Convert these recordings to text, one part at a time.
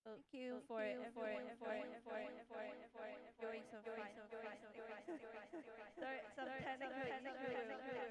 Thank you for doing so fine. Some technical issue.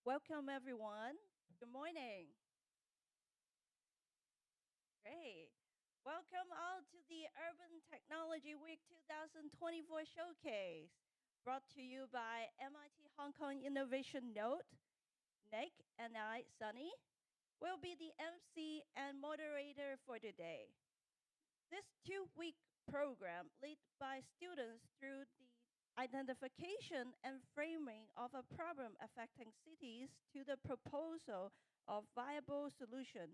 Welcome, everyone. Good morning. Great. Welcome all to the Urban Technology Week 2024 Showcase, brought to you by MIT Hong Kong Innovation Node. Nick and I, Sunny, will be the MC and moderator for today. This 2-week program, led by students through the identification and framing of a problem affecting cities to the proposal of viable solution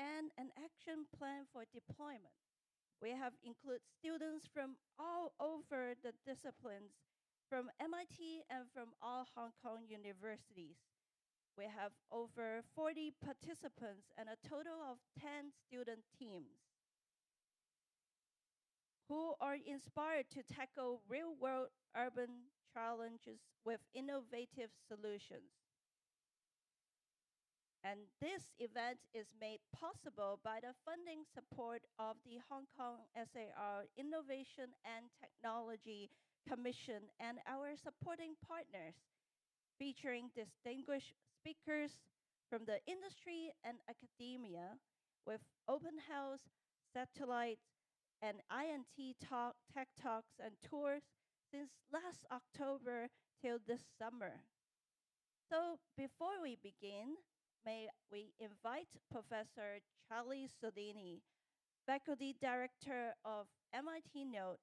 and an action plan for deployment. We have included students from all over the disciplines, from MIT and from all Hong Kong universities. We have over 40 participants and a total of 10 student teams who are inspired to tackle real-world urban challenges with innovative solutions. And this event is made possible by the funding support of the Hong Kong SAR Innovation and Technology Commission and our supporting partners, featuring distinguished speakers from the industry and academia with open house, satellite, and INT tech talks and tours since last October till this summer. So before we begin, may we invite Professor Charlie Sodini, Faculty Director of MIT Node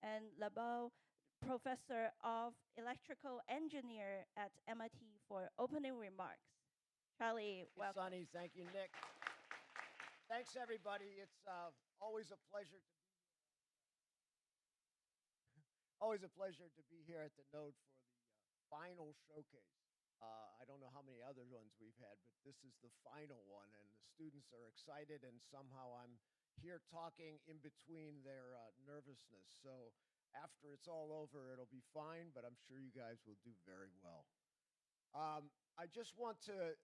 and Labelle Professor of Electrical Engineer at MIT for opening remarks. Charlie, welcome. Sunny, thank you, Nick. Thanks, everybody. It's always a pleasure to be here. Always a pleasure to be here at the Node for the final showcase. I don't know how many other ones we've had, but this is the final one, and the students are excited, and somehow I'm here talking in between their nervousness. So after it's all over, it'll be fine, but I'm sure you guys will do very well. I just want to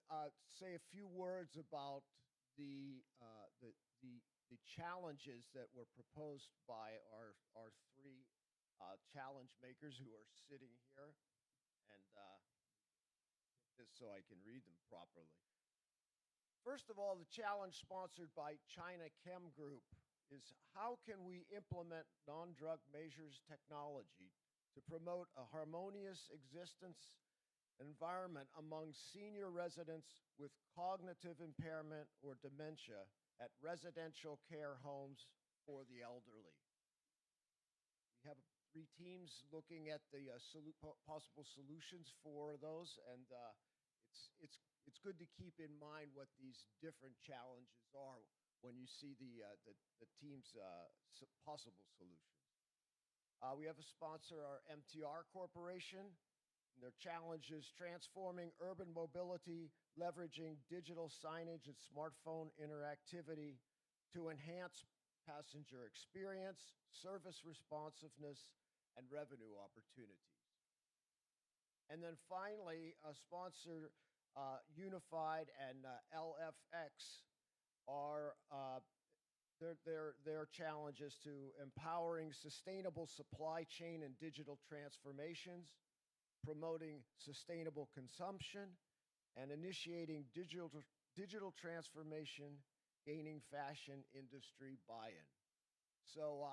say a few words about the challenges that were proposed by our three challenge makers who are sitting here, and get this so I can read them properly. First of all, the challenge sponsored by China Chem Group is how can we implement non-drug measures technology to promote a harmonious existence environment among senior residents with cognitive impairment or dementia at residential care homes for the elderly. We have 3 teams looking at the possible solutions for those, and it's good to keep in mind what these different challenges are when you see the team's possible solutions. We have a sponsor, our MapTR Corporation. And their challenge is transforming urban mobility, leveraging digital signage and smartphone interactivity to enhance passenger experience, service responsiveness, and revenue opportunities. And then finally, a sponsor, Unified and LFX, are their challenges to empowering sustainable supply chain and digital transformations, promoting sustainable consumption, and initiating digital transformation, gaining fashion industry buy-in. So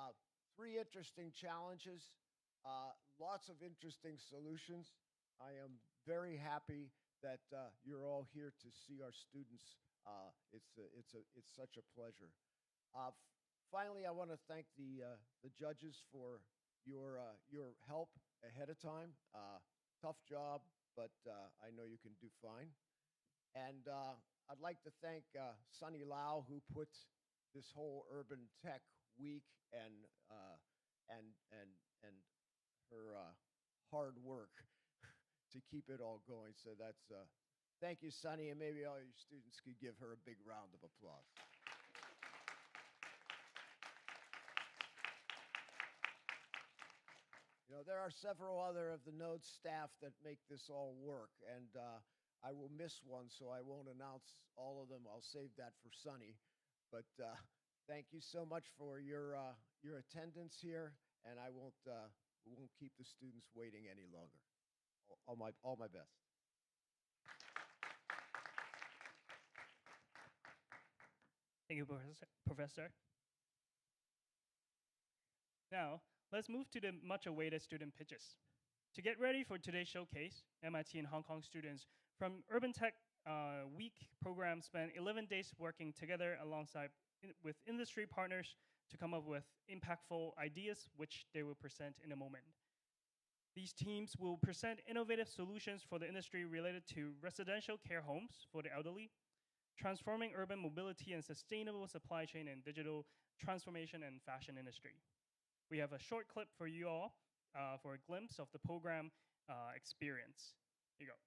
3 interesting challenges, lots of interesting solutions. I am very happy that you're all here to see our students. It's such a pleasure. Finally, I want to thank the judges for your help ahead of time. Tough job, but I know you can do fine. And I'd like to thank Sunny Lau, who put this whole Urban Tech Week and her hard work to keep it all going. So that's thank you, Sunny, and maybe all your students could give her a big round of applause. You know, there are several other of the Node staff that make this all work, and I will miss one, so I won't announce all of them. I'll save that for Sunny. But thank you so much for your attendance here, and I won't keep the students waiting any longer. All my best. Thank you, Professor. Now, let's move to the much-awaited student pitches. To get ready for today's showcase, MIT and Hong Kong students from Urban Tech Week program spent 11 days working together alongside with industry partners to come up with impactful ideas, which they will present in a moment. These teams will present innovative solutions for the industry related to residential care homes for the elderly, transforming urban mobility and sustainable supply chain and digital transformation and fashion industry. We have a short clip for you all for a glimpse of the program experience. Here you go.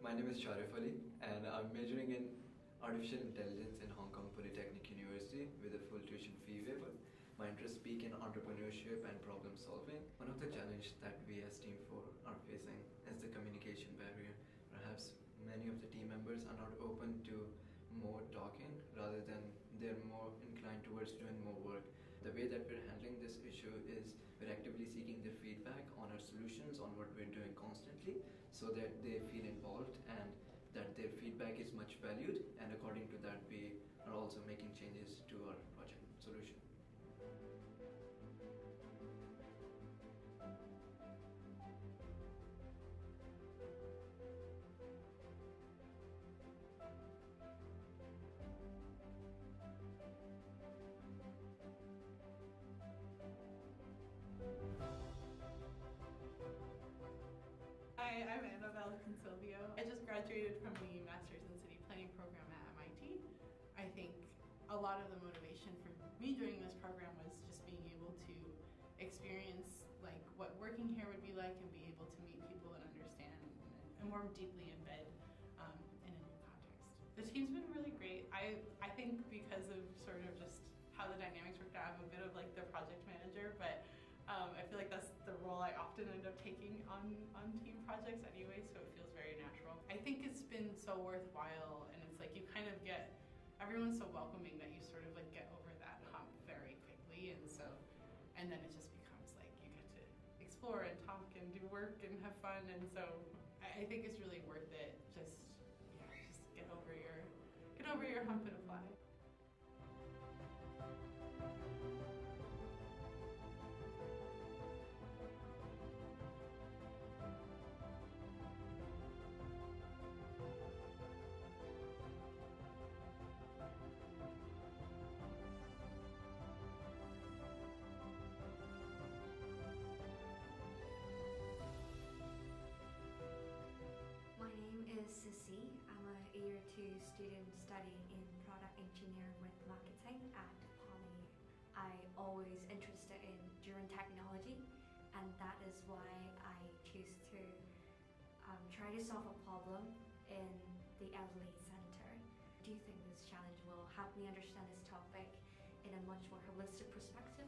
My name is Sharif Ali, and I'm majoring in Artificial Intelligence in Hong Kong Polytechnic University with a full tuition fee waiver. My interests peak in entrepreneurship and problem solving. One of the challenges that we as Team 4 are facing is the communication barrier. Perhaps many of the team members are not open to more talking, rather than they're more inclined towards doing more work. The way that we're handling this issue is we're actively seeking their feedback on our solutions, on what we're doing constantly, so that they feel involved and that their feedback is much valued, and according to that we are also making changes to our project solution. Hi, I'm Annabelle Consilvio. I just graduated from the Masters in City Planning program at MIT. I think a lot of the motivation for me joining this program was just being able to experience like what working here would be like and be able to meet people and understand and more deeply embed in a new context. The team's been really great. I think because of sort of just how the dynamics worked out, I'm a bit of like the project manager, but I feel like that's the role I often end up taking on team projects anyway, so it feels very natural. I think it's been so worthwhile, and it's like you kind of get, everyone's so welcoming that you sort of like get over that hump very quickly, and then it just becomes like you get to explore and talk and do work and have fun, and so I think it's really worth it. Just get over your hump and apply. My name is Sissy. I'm a year 2 student studying in product engineering with marketing at Poly. I always interested in German technology, and that is why I choose to try to solve a problem in the elderly center. I do think this challenge will help me understand this topic in a much more holistic perspective.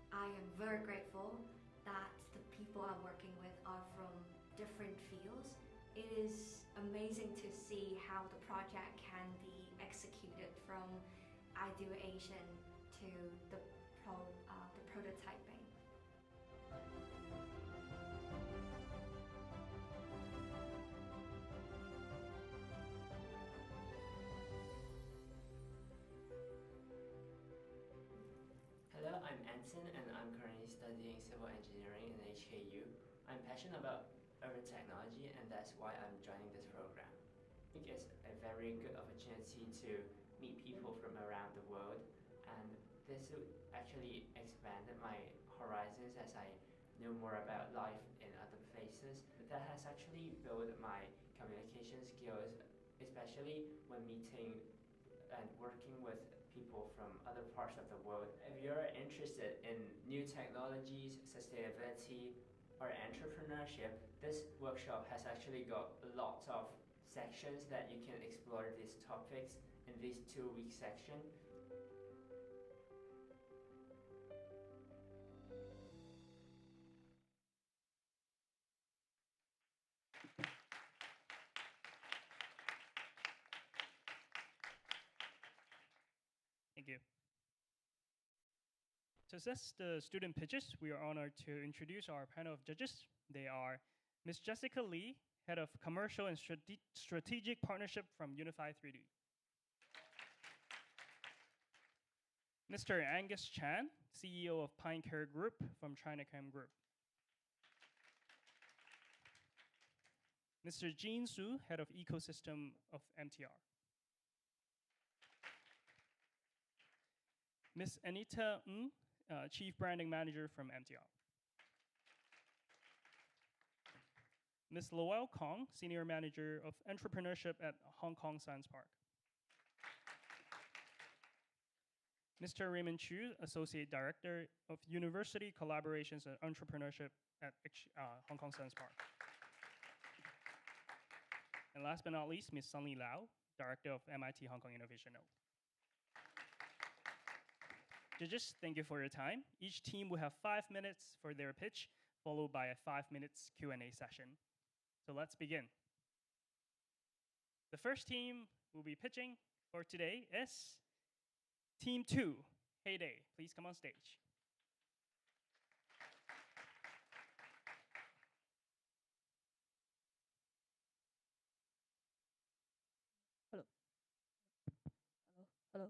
I am very grateful that the people I'm working with are from different fields. It is amazing to see how the project can be executed from ideation to the prototyping. Hello, I'm Anson, and I'm currently studying civil engineering in HKU. I'm passionate about urban technology, and that's why I'm joining this program. I think it's a very good opportunity to meet people from around the world and This actually expanded my horizons as I knew more about life in other places. That has actually built my communication skills, especially when meeting and working with people from other parts of the world. If you're interested in new technologies, sustainability, or entrepreneurship, this workshop has actually got lots of sections that you can explore these topics in this 2-week section. Thank you. To assess the student pitches, we are honored to introduce our panel of judges. They are Ms. Jessica Lee, Head of Commercial and Strategic Partnership from Unify 3D. Mr. Angus Chan, CEO of Pine Care Group from Chinachem Group. Mr. Jin Su, Head of Ecosystem of MTR. Ms. Anita Ng, Chief Branding Manager from MTR. Ms. Lowell Kong, Senior Manager of Entrepreneurship at Hong Kong Science Park. Mr. Raymond Chu, Associate Director of University Collaborations and Entrepreneurship at Hong Kong Science Park. And last but not least, Ms. Sunny Lau, Director of MIT Hong Kong Innovation Node. Judges, thank you for your time. Each team will have 5 minutes for their pitch, followed by a 5 minutes Q&A session. So let's begin. The first team we'll be pitching for today is Team 2, Heyday. Please come on stage. Hello. Hello. Hello.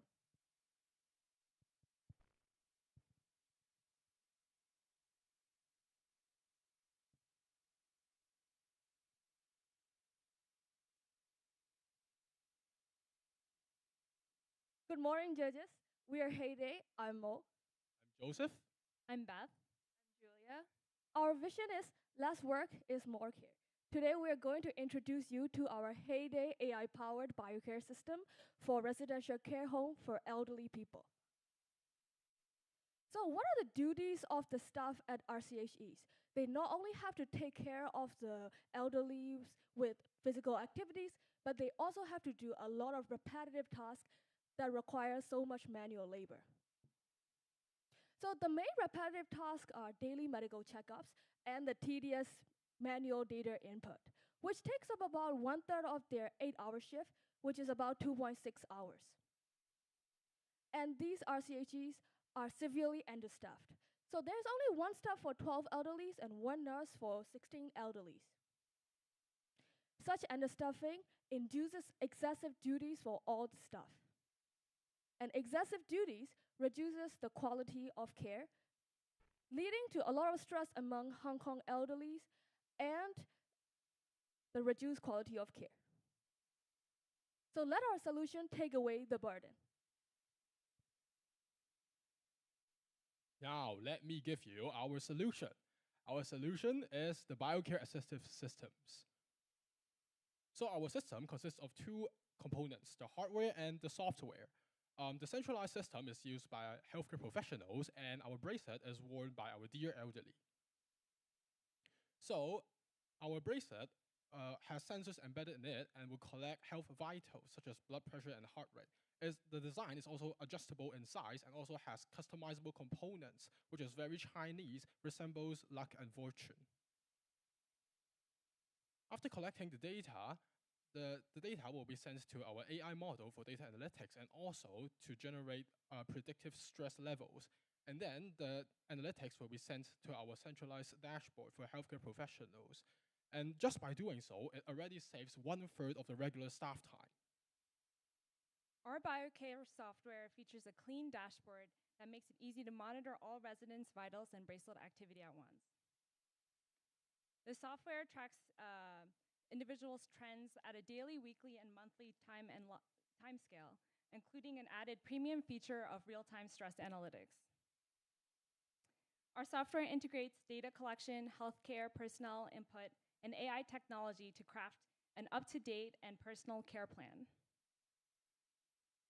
Good morning, judges. We are Heyday. I'm Mo. I'm Joseph. I'm Beth. I'm Julia. Our vision is less work is more care. Today, we are going to introduce you to our Heyday AI-powered biocare system for residential care home for elderly people. So what are the duties of the staff at RCHEs? They not only have to take care of the elderly with physical activities, but they also have to do a lot of repetitive tasks that require so much manual labor. So the main repetitive tasks are daily medical checkups and the tedious manual data input, which takes up about 1/3 of their 8-hour shift, which is about 2.6 hours. And these RCHEs are severely understaffed. So there's only one staff for 12 elderlies and one nurse for 16 elderlies. Such understaffing induces excessive duties for all the staff. And excessive duties reduces the quality of care, leading to a lot of stress among Hong Kong elderlies and the reduced quality of care. So let our solution take away the burden. Now, let me give you our solution. Our solution is the BioCare Assistive Systems. So our system consists of two components, the hardware and the software. The centralized system is used by healthcare professionals, and our bracelet is worn by our dear elderly. So our bracelet has sensors embedded in it and will collect health vitals such as blood pressure and heart rate. The design is also adjustable in size and also has customizable components, which is very Chinese, resembles luck and fortune. After collecting the data, the data will be sent to our AI model for data analytics and also to generate predictive stress levels. And then the analytics will be sent to our centralized dashboard for healthcare professionals. And just by doing so, it already saves 1/3 of the regular staff time. Our BioCare software features a clean dashboard that makes it easy to monitor all residents' vitals and bracelet activity at once. The software tracks individuals' trends at a daily, weekly, and monthly time scale including an added premium feature of real-time stress analytics. Our software integrates data collection, healthcare, personnel input, and AI technology to craft an up-to-date and personal care plan.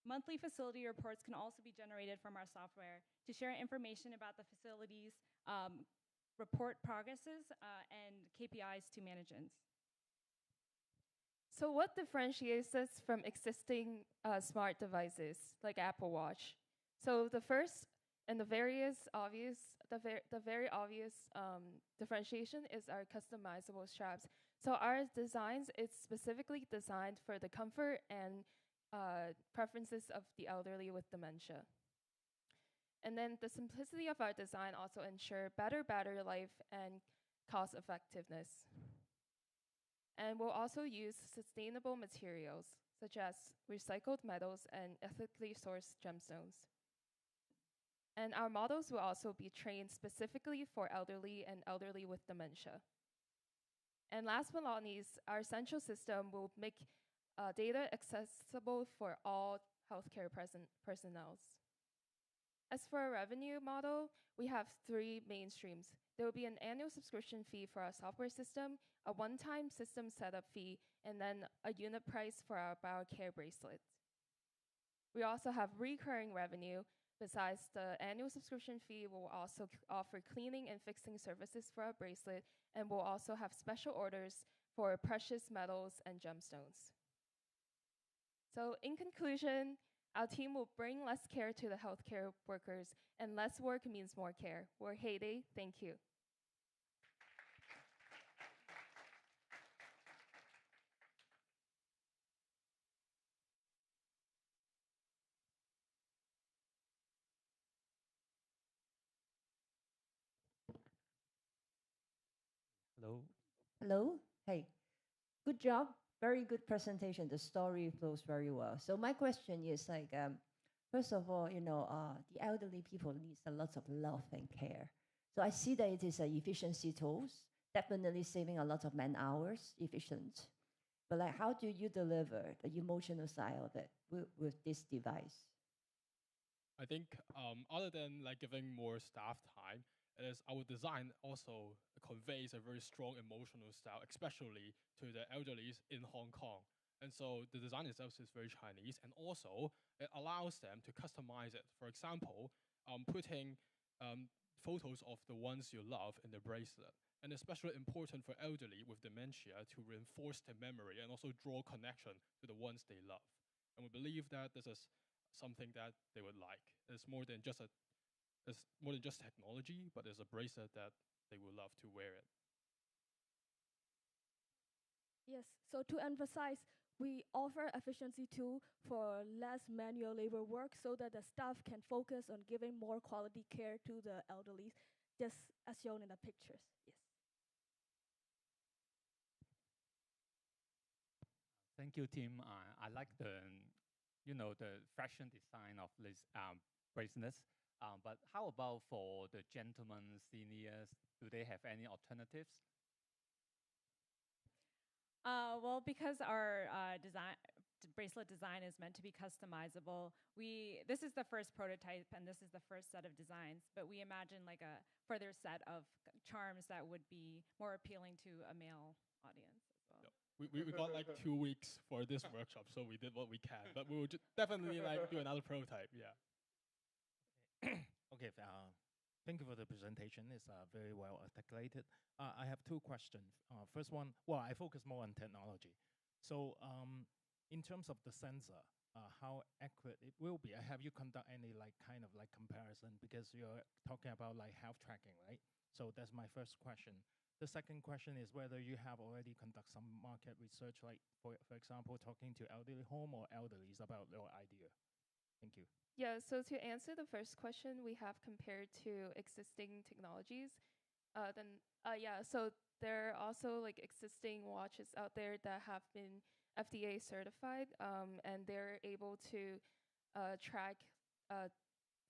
Monthly facility reports can also be generated from our software to share information about the facilities, report progresses, and KPIs to managers. So what differentiates us from existing smart devices like Apple Watch? So the first and the very obvious differentiation is our customizable straps. So our designs is specifically designed for the comfort and preferences of the elderly with dementia. And then the simplicity of our design also ensure better battery life and cost effectiveness. And we'll also use sustainable materials such as recycled metals and ethically sourced gemstones. And our models will also be trained specifically for elderly and elderly with dementia. And last but not least, our central system will make data accessible for all healthcare personnel. As for our revenue model, we have three main streams. There will be an annual subscription fee for our software system, a one-time system setup fee, and then a unit price for our BioCare bracelet. We also have recurring revenue. Besides the annual subscription fee, we'll also offer cleaning and fixing services for our bracelet, and we'll also have special orders for precious metals and gemstones. So in conclusion, our team will bring less care to the healthcare workers, and less work means more care. We're Heyday. Thank you. Hello. Hello. Hey, good job. Very good presentation. The story flows very well. So my question is like, first of all, the elderly people needs a lot of love and care. So I see that it is an efficiency tools, definitely saving a lot of man hours, efficient. But like, how do you deliver the emotional side of it with this device? I think other than like giving more staff time, it is our design also conveys a very strong emotional style, especially to the elderly in Hong Kong. And so the design itself is very Chinese, and also it allows them to customize it. For example, putting photos of the ones you love in the bracelet. And especially important for elderly with dementia to reinforce their memory and also draw connection to the ones they love. And we believe that this is something that they would like. It's more than just technology, but it's a bracelet that they will love to wear it. Yes, so to emphasize, we offer efficiency tool for less manual labor work so that the staff can focus on giving more quality care to the elderly, just as shown in the pictures. Yes. Thank you, Tim. I like the fashion design of this bracelets. But how about for the gentlemen, seniors? Do they have any alternatives? Well, because our bracelet design is meant to be customizable, this is the first prototype and this is the first set of designs, but we imagine like a further set of charms that would be more appealing to a male audience as well. Yep. We got like 2 weeks for this workshop, so we did what we can, but we will definitely like do another prototype, yeah. Okay, thank you for the presentation. It's very well articulated. I have two questions. First one, well, I focus more on technology. So in terms of the sensor, how accurate it will be? Have you conduct any kind of comparison? Because you're talking about health tracking, right? So that's my first question. The second question is whether you have already conducted some market research, for example, talking to elderly home or elderlies about your idea. Thank you. Yeah, so to answer the first question, we have compared to existing technologies. So there are also existing watches out there that have been FDA certified, and they're able to track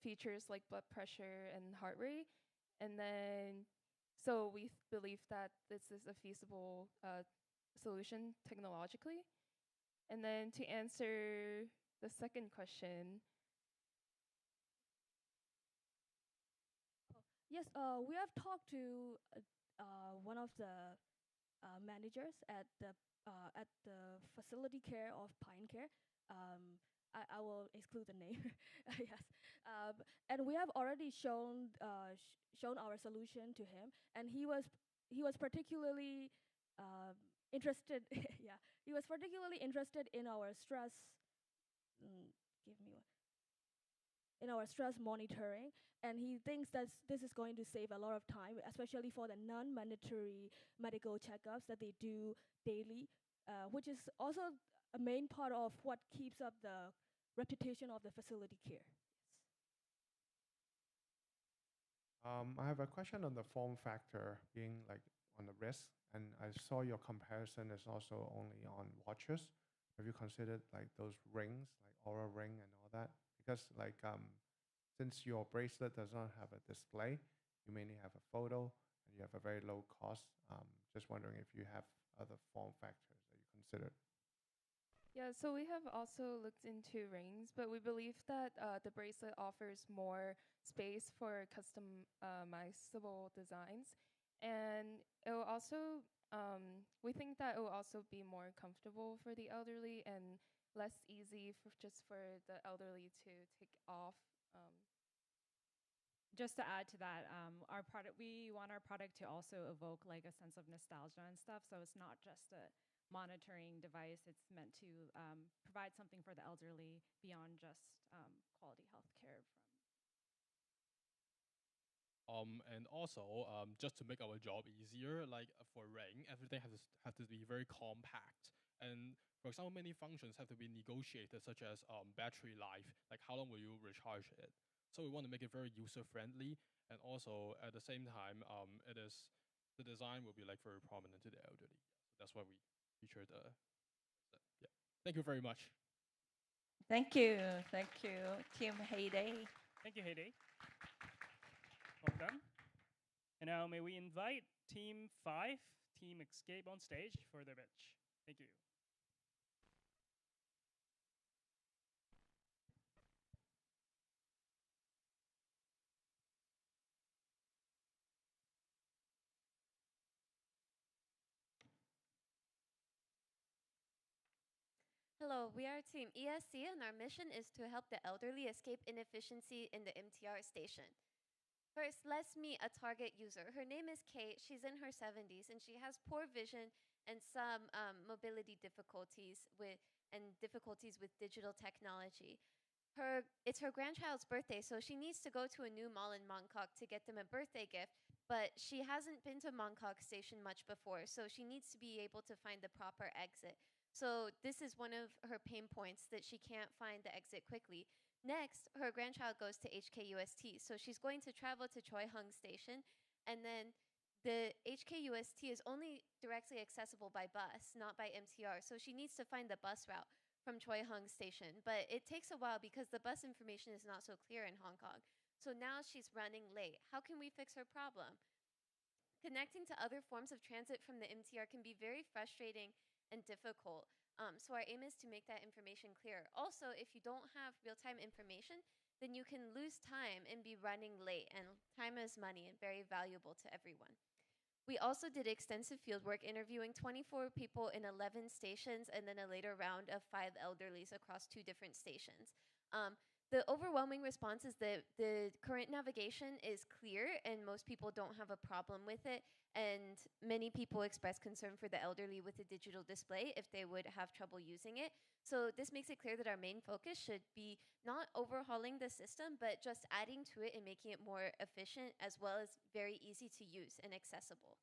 features like blood pressure and heart rate. And then, so we believe that this is a feasible solution technologically. And then to answer the second question. Yes, we have talked to one of the managers at the facility care of Pine Care. I will exclude the name. Yes, and we have already shown our solution to him, and he was particularly interested. Yeah, he was particularly interested in our stress. Give me one. In our stress monitoring, and he thinks that this is going to save a lot of time, especially for the non-mandatory medical checkups that they do daily, which is also a main part of what keeps up the reputation of the facility care. I have a question on the form factor being like on the wrist, and I saw your comparison is also only on watches. Have you considered like those rings, like Aura Ring and all that? Because like since your bracelet does not have a display, you mainly have a photo and you have a very low cost. Just wondering if you have other form factors that you considered. Yeah, so we have also looked into rings, but we believe that the bracelet offers more space for customizable designs, and it will also we think that it will also be more comfortable for the elderly and less easy for just for the elderly to take off. Just to add to that, our product, we want our product to also evoke like a sense of nostalgia and stuff. So it's not just a monitoring device. It's meant to provide something for the elderly beyond just quality health care. And also, just to make our job easier, like for Ring, everything have to be very compact. And for example, many functions have to be negotiated, such as battery life, like how long will you recharge it. So we want to make it very user friendly, and also at the same time, the design will be like very prominent to the elderly. So that's why we feature the. Yeah. Thank you very much. Thank you, Team Heyday. Thank you, Heyday. Well done. And now may we invite Team 5, Team Escape on stage for their pitch. Thank you. Hello, we are Team ESC, and our mission is to help the elderly escape inefficiency in the MTR station. First, let's meet a target user. Her name is Kate. She's in her 70s, and she has poor vision and some mobility difficulties with digital technology. It's her grandchild's birthday, so she needs to go to a new mall in Mongkok to get them a birthday gift, but she hasn't been to Mongkok station much before, so she needs to be able to find the proper exit. So this is one of her pain points, that she can't find the exit quickly. Next, her grandchild goes to HKUST, so she's going to travel to Choi Hung Station, and then the HKUST is only directly accessible by bus, not by MTR, so she needs to find the bus route from Choi Hung Station, but it takes a while because the bus information is not so clear in Hong Kong. So now she's running late. How can we fix her problem? Connecting to other forms of transit from the MTR can be very frustrating and difficult. So our aim is to make that information clear. Also, if you don't have real-time information, then you can lose time and be running late, and time is money and very valuable to everyone. We also did extensive fieldwork interviewing 24 people in 11 stations, and then a later round of 5 elderlies across 2 different stations. The overwhelming response is that the current navigation is clear and most people don't have a problem with it, and many people express concern for the elderly with the digital display if they would have trouble using it. So this makes it clear that our main focus should be not overhauling the system, but just adding to it and making it more efficient, as well as very easy to use and accessible.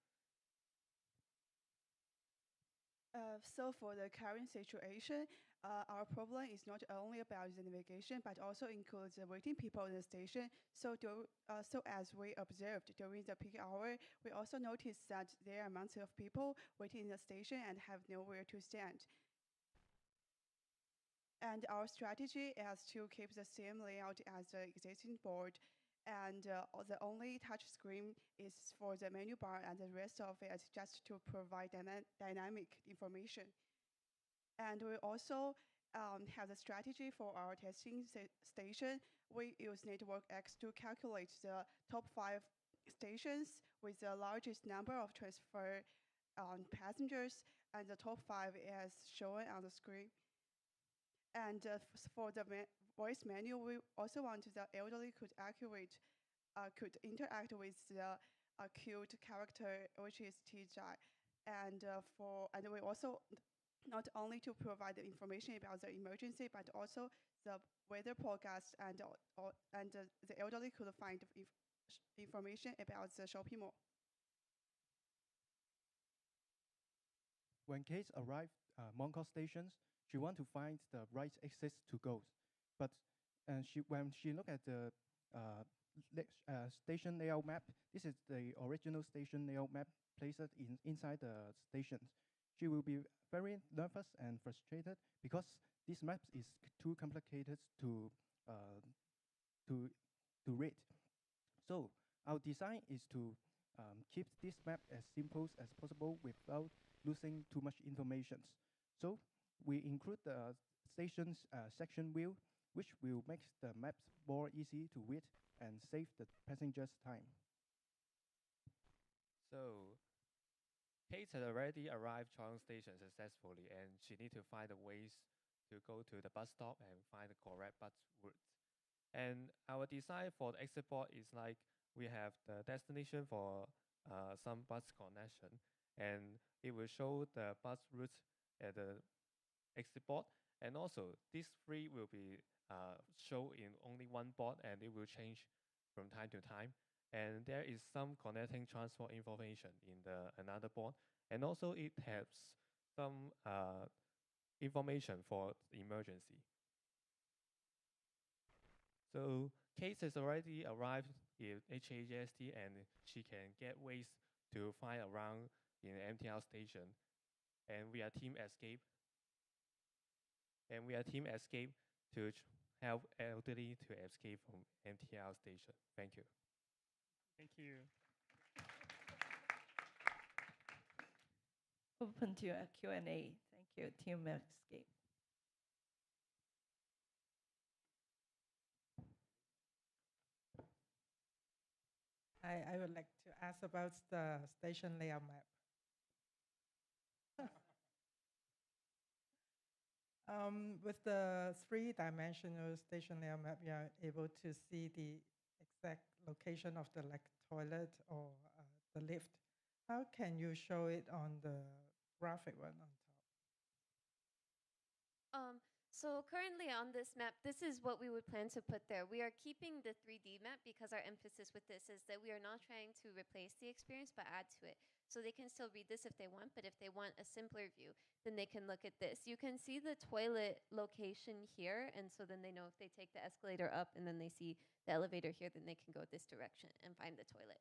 So for the current situation, our problem is not only about the navigation, but also includes the waiting people in the station. So as we observed during the peak hour, we also noticed that there are amounts of people waiting in the station and have nowhere to stand. And our strategy is to keep the same layout as the existing board, and the only touch screen is for the menu bar, and the rest of it just to provide dynamic information. And we also has a strategy for our testing station. We use Network X to calculate the top 5 stations with the largest number of transfer passengers, and the top 5 is shown on the screen. And for the voice menu, we also want the elderly could interact with the cute character, which is Tijai. And we also not only to provide the information about the emergency, but also the weather forecast, and the elderly could find information about the shopping mall. When Kate arrived at Mongkok stations, she want to find the right exit to go. But when she looked at the station layout map, this is the original station layout map placed inside the stations. She will be very nervous and frustrated because this map is too complicated to read. So our design is to keep this map as simple as possible without losing too much information. So we include the station's section view, which will make the maps more easy to read and save the passengers' time. So Kate had already arrived Chong Station successfully, and she need to find the ways to go to the bus stop and find the correct bus route. And our design for the exit board is like we have the destination for some bus connection, and it will show the bus route at the exit board. And also, these three will be shown in only one board, and it will change from time to time. And there is some connecting transport information in the another board, and also it has some information for emergency. So Kate has already arrived in HAST, and she can get ways to find around in the MTR station. And we are Team Escape. And we are Team Escape to help elderly to escape from MTR station. Thank you. Thank you. Open to a Q&A. Thank you, Team Escape. I would like to ask about the station layout map. With the three-dimensional station layout map, you are able to see the exact location of the toilet or the lift. How can you show it on the graphic one on top? So currently on this map, this is what we would plan to put there. We are keeping the 3D map because our emphasis with this is that we are not trying to replace the experience, but add to it. So they can still read this if they want, but if they want a simpler view, then they can look at this. You can see the toilet location here, and so then they know if they take the escalator up and then they see the elevator here, then they can go this direction and find the toilet.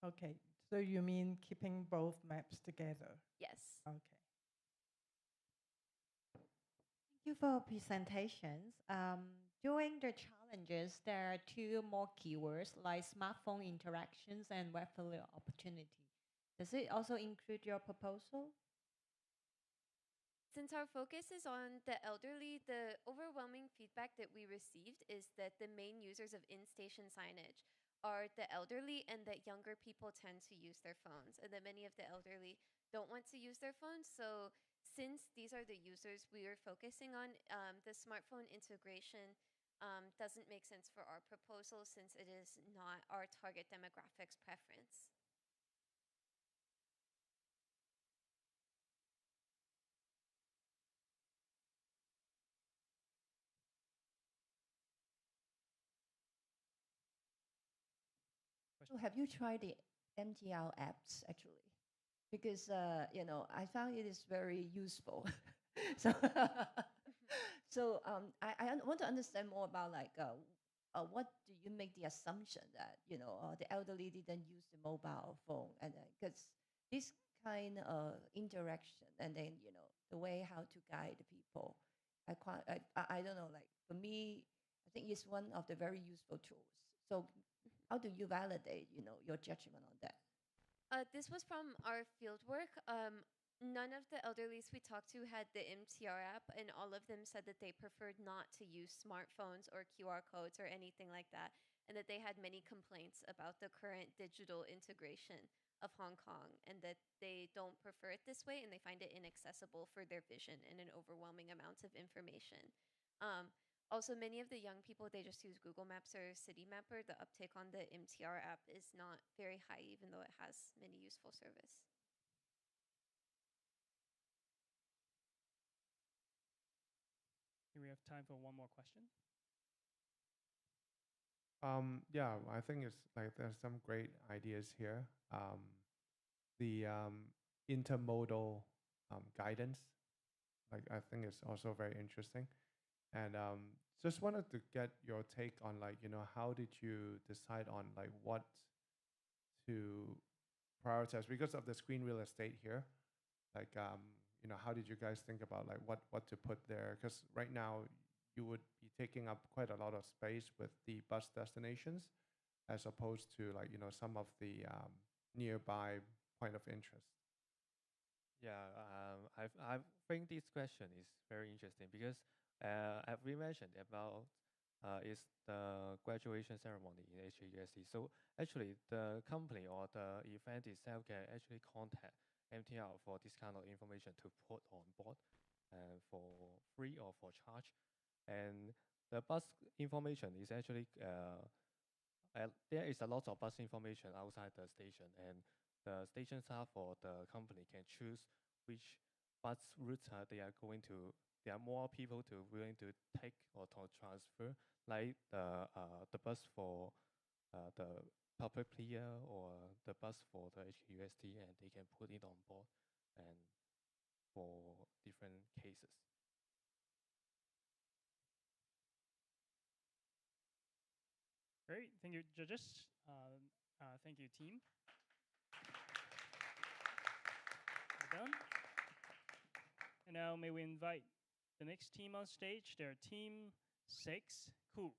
Okay, so you mean keeping both maps together? Yes. Okay. Thank you for presentations. During the challenges, there are two more keywords like smartphone interactions and web failure opportunity. Does it also include your proposal? Since our focus is on the elderly, the overwhelming feedback that we received is that the main users of in-station signage are the elderly, and that younger people tend to use their phones, and that many of the elderly don't want to use their phones. So since these are the users we are focusing on, the smartphone integration doesn't make sense for our proposal since it is not our target demographics preference. So have you tried the MTR apps actually? Because I found it is very useful. so I want to understand more about what do you make the assumption that the elderly didn't use the mobile phone, and because this kind of interaction and then the way how to guide the people, I don't know, like for me I think it's one of the very useful tools. So how do you validate your judgment on that? This was from our field work. None of the elderlies we talked to had the MTR app, and all of them said that they preferred not to use smartphones or QR codes or anything like that, and that they had many complaints about the current digital integration of Hong Kong, and that they don't prefer it this way, and they find it inaccessible for their vision and an overwhelming amount of information. Also, many of the young people, they just use Google Maps or City Mapper. The uptake on the MTR app is not very high, even though it has many useful service. We have time for one more question. Yeah, I think it's like there's some great ideas here. The intermodal guidance, like I think it's also very interesting. And just wanted to get your take on like, how did you decide on like what to prioritize because of the screen real estate here? Like, how did you guys think about like what to put there? Because right now you would be taking up quite a lot of space with the bus destinations, as opposed to like some of the nearby point of interest. Yeah, I think this question is very interesting because as we mentioned about is the graduation ceremony in HUSD. So actually, the company or the event itself can actually contact MTR for this kind of information to put on board for free or for charge. And the bus information is actually there is a lot of bus information outside the station, and the station staff or the company can choose which bus routes they are going to. There are more people to willing to take or to transfer, like the bus for the public clear or the bus for the HUSD, and they can put it on board and for different cases. Great, thank you, judges. Thank you, team. Well done. And now may we invite the next team on stage. They're Team 6, Coop.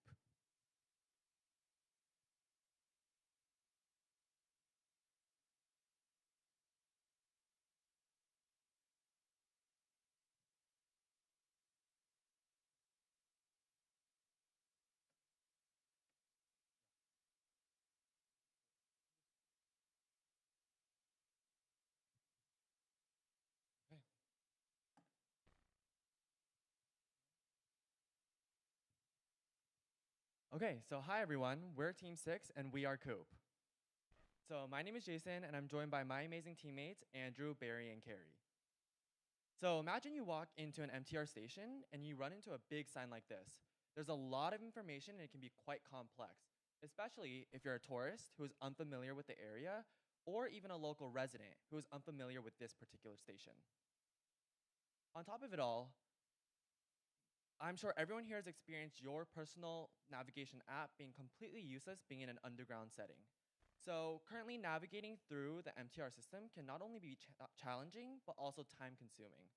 Okay, so hi everyone, we're Team 6 and we are Coop. So my name is Jason and I'm joined by my amazing teammates, Andrew, Barry, and Carrie. So imagine you walk into an MTR station and you run into a big sign like this. There's a lot of information and it can be quite complex, especially if you're a tourist who is unfamiliar with the area or even a local resident who is unfamiliar with this particular station. On top of it all, I'm sure everyone here has experienced your personal navigation app being completely useless being in an underground setting. So currently navigating through the MTR system can not only be challenging, but also time consuming.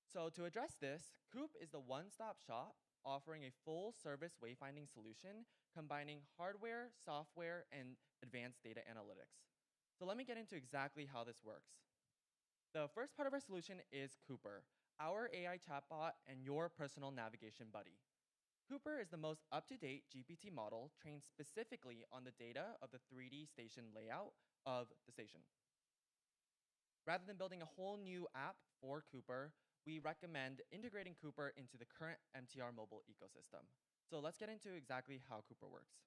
So to address this, Coop is the one-stop shop offering a full service wayfinding solution combining hardware, software, and advanced data analytics. So let me get into exactly how this works. The first part of our solution is Cooper, our AI chatbot and your personal navigation buddy. Cooper is the most up-to-date GPT model trained specifically on the data of the 3D station layout of the station. Rather than building a whole new app for Cooper, we recommend integrating Cooper into the current MTR mobile ecosystem. So let's get into exactly how Cooper works.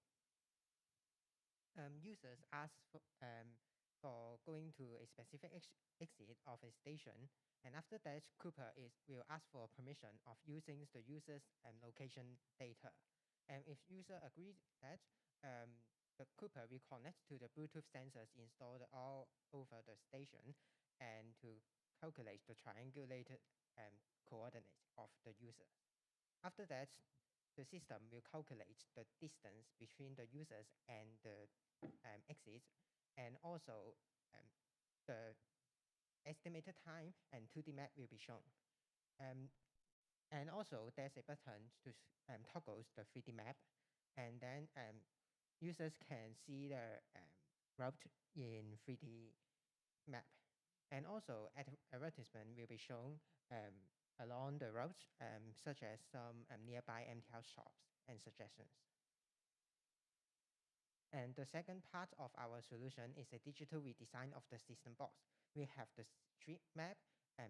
Users ask for going to a specific exit of a station, and after that, Cooper will ask for permission of using the user's location data. And if user agrees that, the Cooper will connect to the Bluetooth sensors installed all over the station and to calculate the triangulated coordinates of the user. After that, the system will calculate the distance between the users and the exits, and also the estimated time and 2D map will be shown. And also there's a button to toggle the 3D map, and then users can see the route in 3D map. And also, advertisement will be shown along the routes, such as some nearby MTR shops and suggestions. And the second part of our solution is a digital redesign of the system box. We have the street map,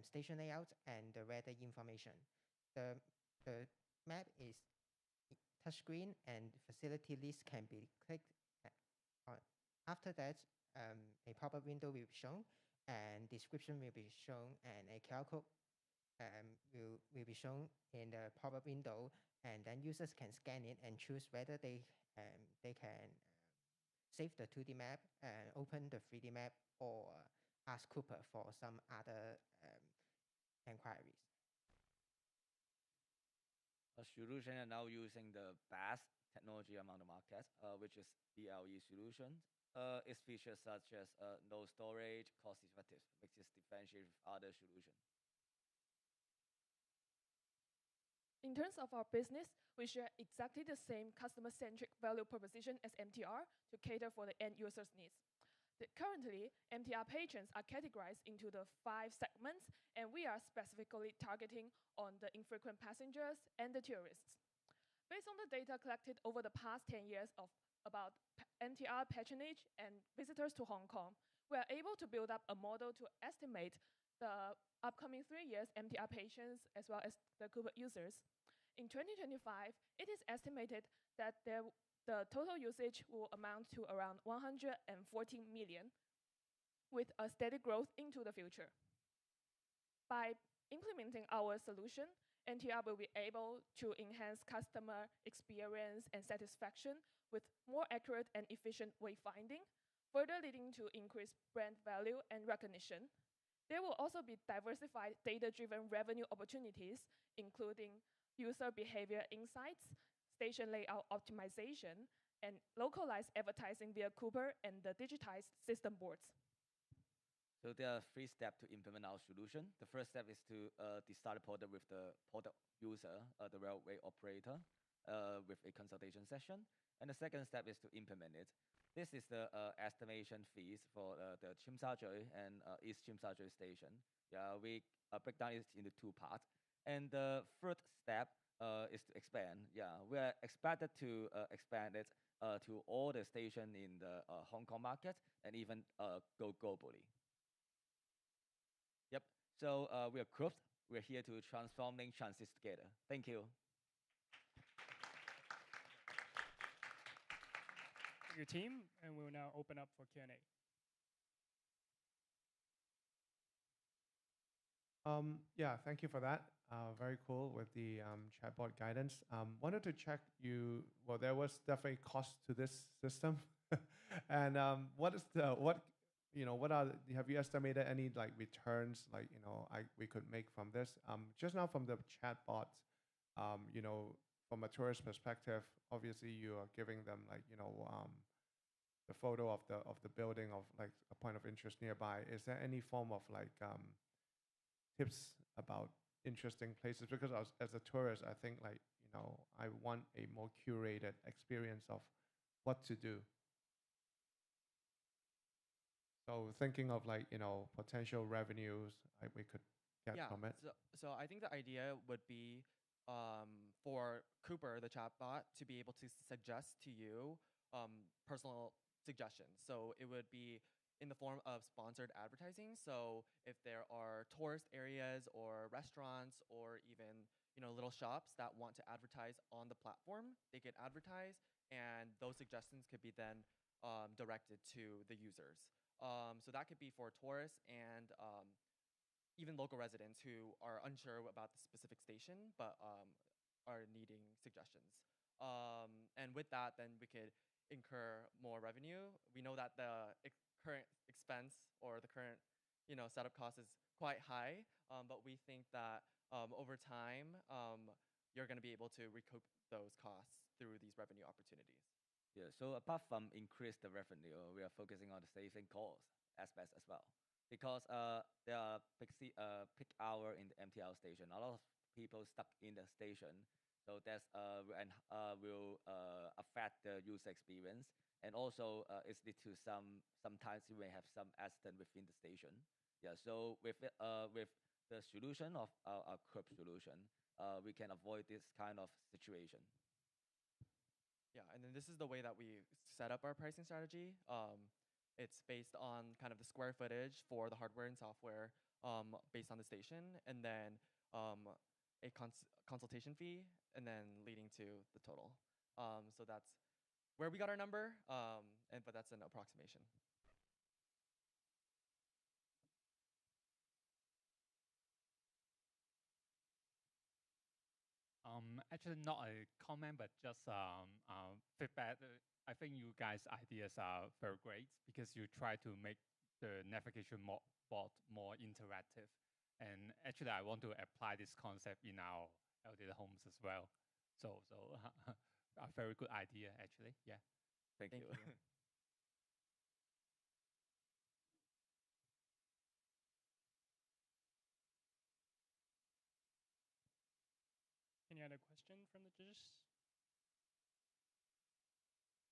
station layout, and the weather information. The map is touchscreen, and facility list can be clicked on. After that, a pop-up window will be shown, and description will be shown, and a QR code will be shown in the pop-up window, and then users can scan it and choose whether they can save the 2D map and open the 3D map, or ask Cooper for some other inquiries. A solution are now using the best technology among the market, which is BLE solution. Its features such as no storage, cost effective, which is differentiated with other solutions. In terms of our business, we share exactly the same customer-centric value proposition as MTR to cater for the end user's needs. Currently, MTR patrons are categorized into the 5 segments, and we are specifically targeting on the infrequent passengers and the tourists. Based on the data collected over the past 10 years about MTR patronage and visitors to Hong Kong, we are able to build up a model to estimate the upcoming 3 years MTR patrons as well as the Coop users. In 2025, it is estimated that the total usage will amount to around 114 million, with a steady growth into the future. By implementing our solution, MTR will be able to enhance customer experience and satisfaction with more accurate and efficient wayfinding, further leading to increased brand value and recognition. There will also be diversified data-driven revenue opportunities, including user behavior insights, station layout optimization, and localized advertising via Cooper and the digitized system boards. So there are 3 steps to implement our solution. The first step is to decide the product with the product user, the railway operator, with a consultation session. And the second step is to implement it. This is the estimation fees for the Tsim Sha Tsui and East Tsim Sha Tsui station. Yeah, we break down it into 2 parts. And the third step is to expand. Yeah, we are expected to expand it to all the stations in the Hong Kong market and even go globally. Yep. So we are Coop. We're here to transforming transit together. Thank you. Your team, and we will now open up for Q&A. Yeah, thank you for that. Very cool with the chatbot guidance. Wanted to check you. Well, there was definitely cost to this system, and what have you estimated any like returns we could make from this? Just now from the chatbot, from a tourist perspective, obviously you are giving them the photo of the building of like a point of interest nearby. Is there any form of tips about interesting places? Because as a tourist, I think I want a more curated experience of what to do. So thinking of potential revenues we could get from it. So I think the idea would be for Cooper, the chatbot, to be able to suggest to you personal suggestions. So it would be in the form of sponsored advertising. So if there are tourist areas or restaurants or even little shops that want to advertise on the platform, they could advertise, and those suggestions could be then directed to the users. So that could be for tourists and even local residents who are unsure about the specific station but are needing suggestions. And with that, then we could incur more revenue. We know that the current expense or the current setup cost is quite high, but we think that over time you're going to be able to recoup those costs through these revenue opportunities. Yeah, so apart from increase the revenue, we are focusing on the saving cost aspects as well. Because there are peak hour in the MTR station. A lot of people stuck in the station, so that's will affect the user experience, and also it's lead to sometimes you may have some accident within the station. Yeah, so with the solution of our Coop solution, we can avoid this kind of situation. Yeah, and then this is the way that we set up our pricing strategy. It's based on kind of the square footage for the hardware and software based on the station, and then a consultation fee, and then leading to the total. So that's where we got our number, but that's an approximation. Actually, not a comment, but just feedback. I think you guys' ideas are very great because you try to make the navigation board more interactive. And actually, I want to apply this concept in our elderly homes as well. So a very good idea, actually. Yeah. Thank you. Any other question from the judges?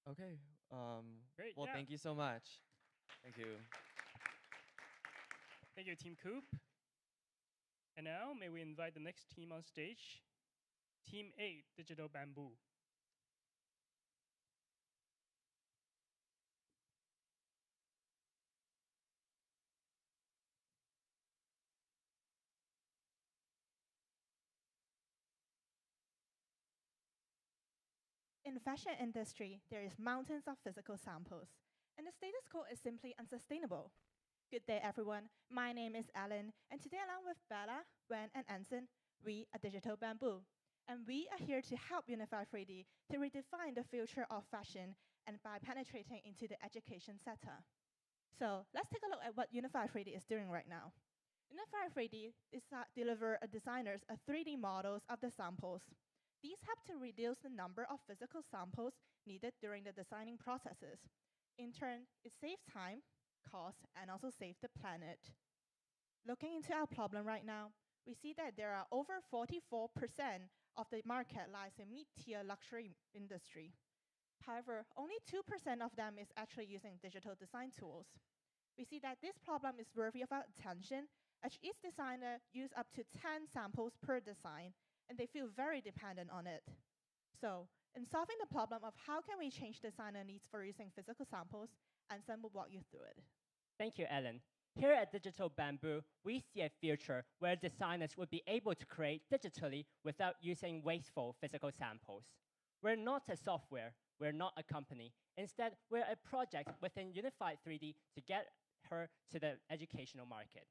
Okay. Great. Well, yeah. thank you so much. Thank you. Thank you, Team Coop. And now, may we invite the next team on stage, Team 8, Digital Bamboo. In the fashion industry, there is mountains of physical samples, and the status quo is simply unsustainable. Good day, everyone. My name is Alan, and today, along with Bella, Wen, and Anson, we are Digital Bamboo. And we are here to help Unify 3D to redefine the future of fashion and by penetrating into the education sector. So let's take a look at what Unify 3D is doing right now. Unify 3D delivers designers 3D models of the samples. These help to reduce the number of physical samples needed during the designing processes. In turn, it saves time, cost, and also saves the planet. Looking into our problem right now, we see that there are over 44% of the market lies in mid-tier luxury industry. However, only 2% of them is actually using digital design tools. We see that this problem is worthy of our attention, as each designer uses up to 10 samples per design, and they feel very dependent on it. So, in solving the problem of how can we change designer needs for using physical samples, Anson will walk you through it. Thank you, Ellen. Here at Digital Bamboo, we see a future where designers would be able to create digitally without using wasteful physical samples. We're not a software, we're not a company. Instead, we're a project within Unified 3D to get her to the educational market.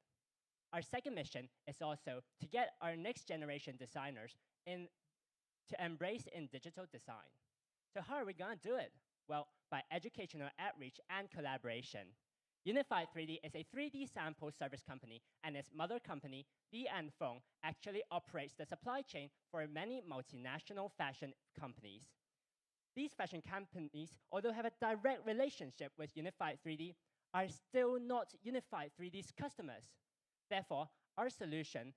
Our second mission is also to get our next generation designers to embrace in digital design. So how are we going to do it? Well, by educational outreach and collaboration. Unified 3D is a 3D sample service company, and its mother company, Li & Feng, actually operates the supply chain for many multinational fashion companies. These fashion companies, although have a direct relationship with Unified 3D, are still not Unified 3D's customers. Therefore, our solution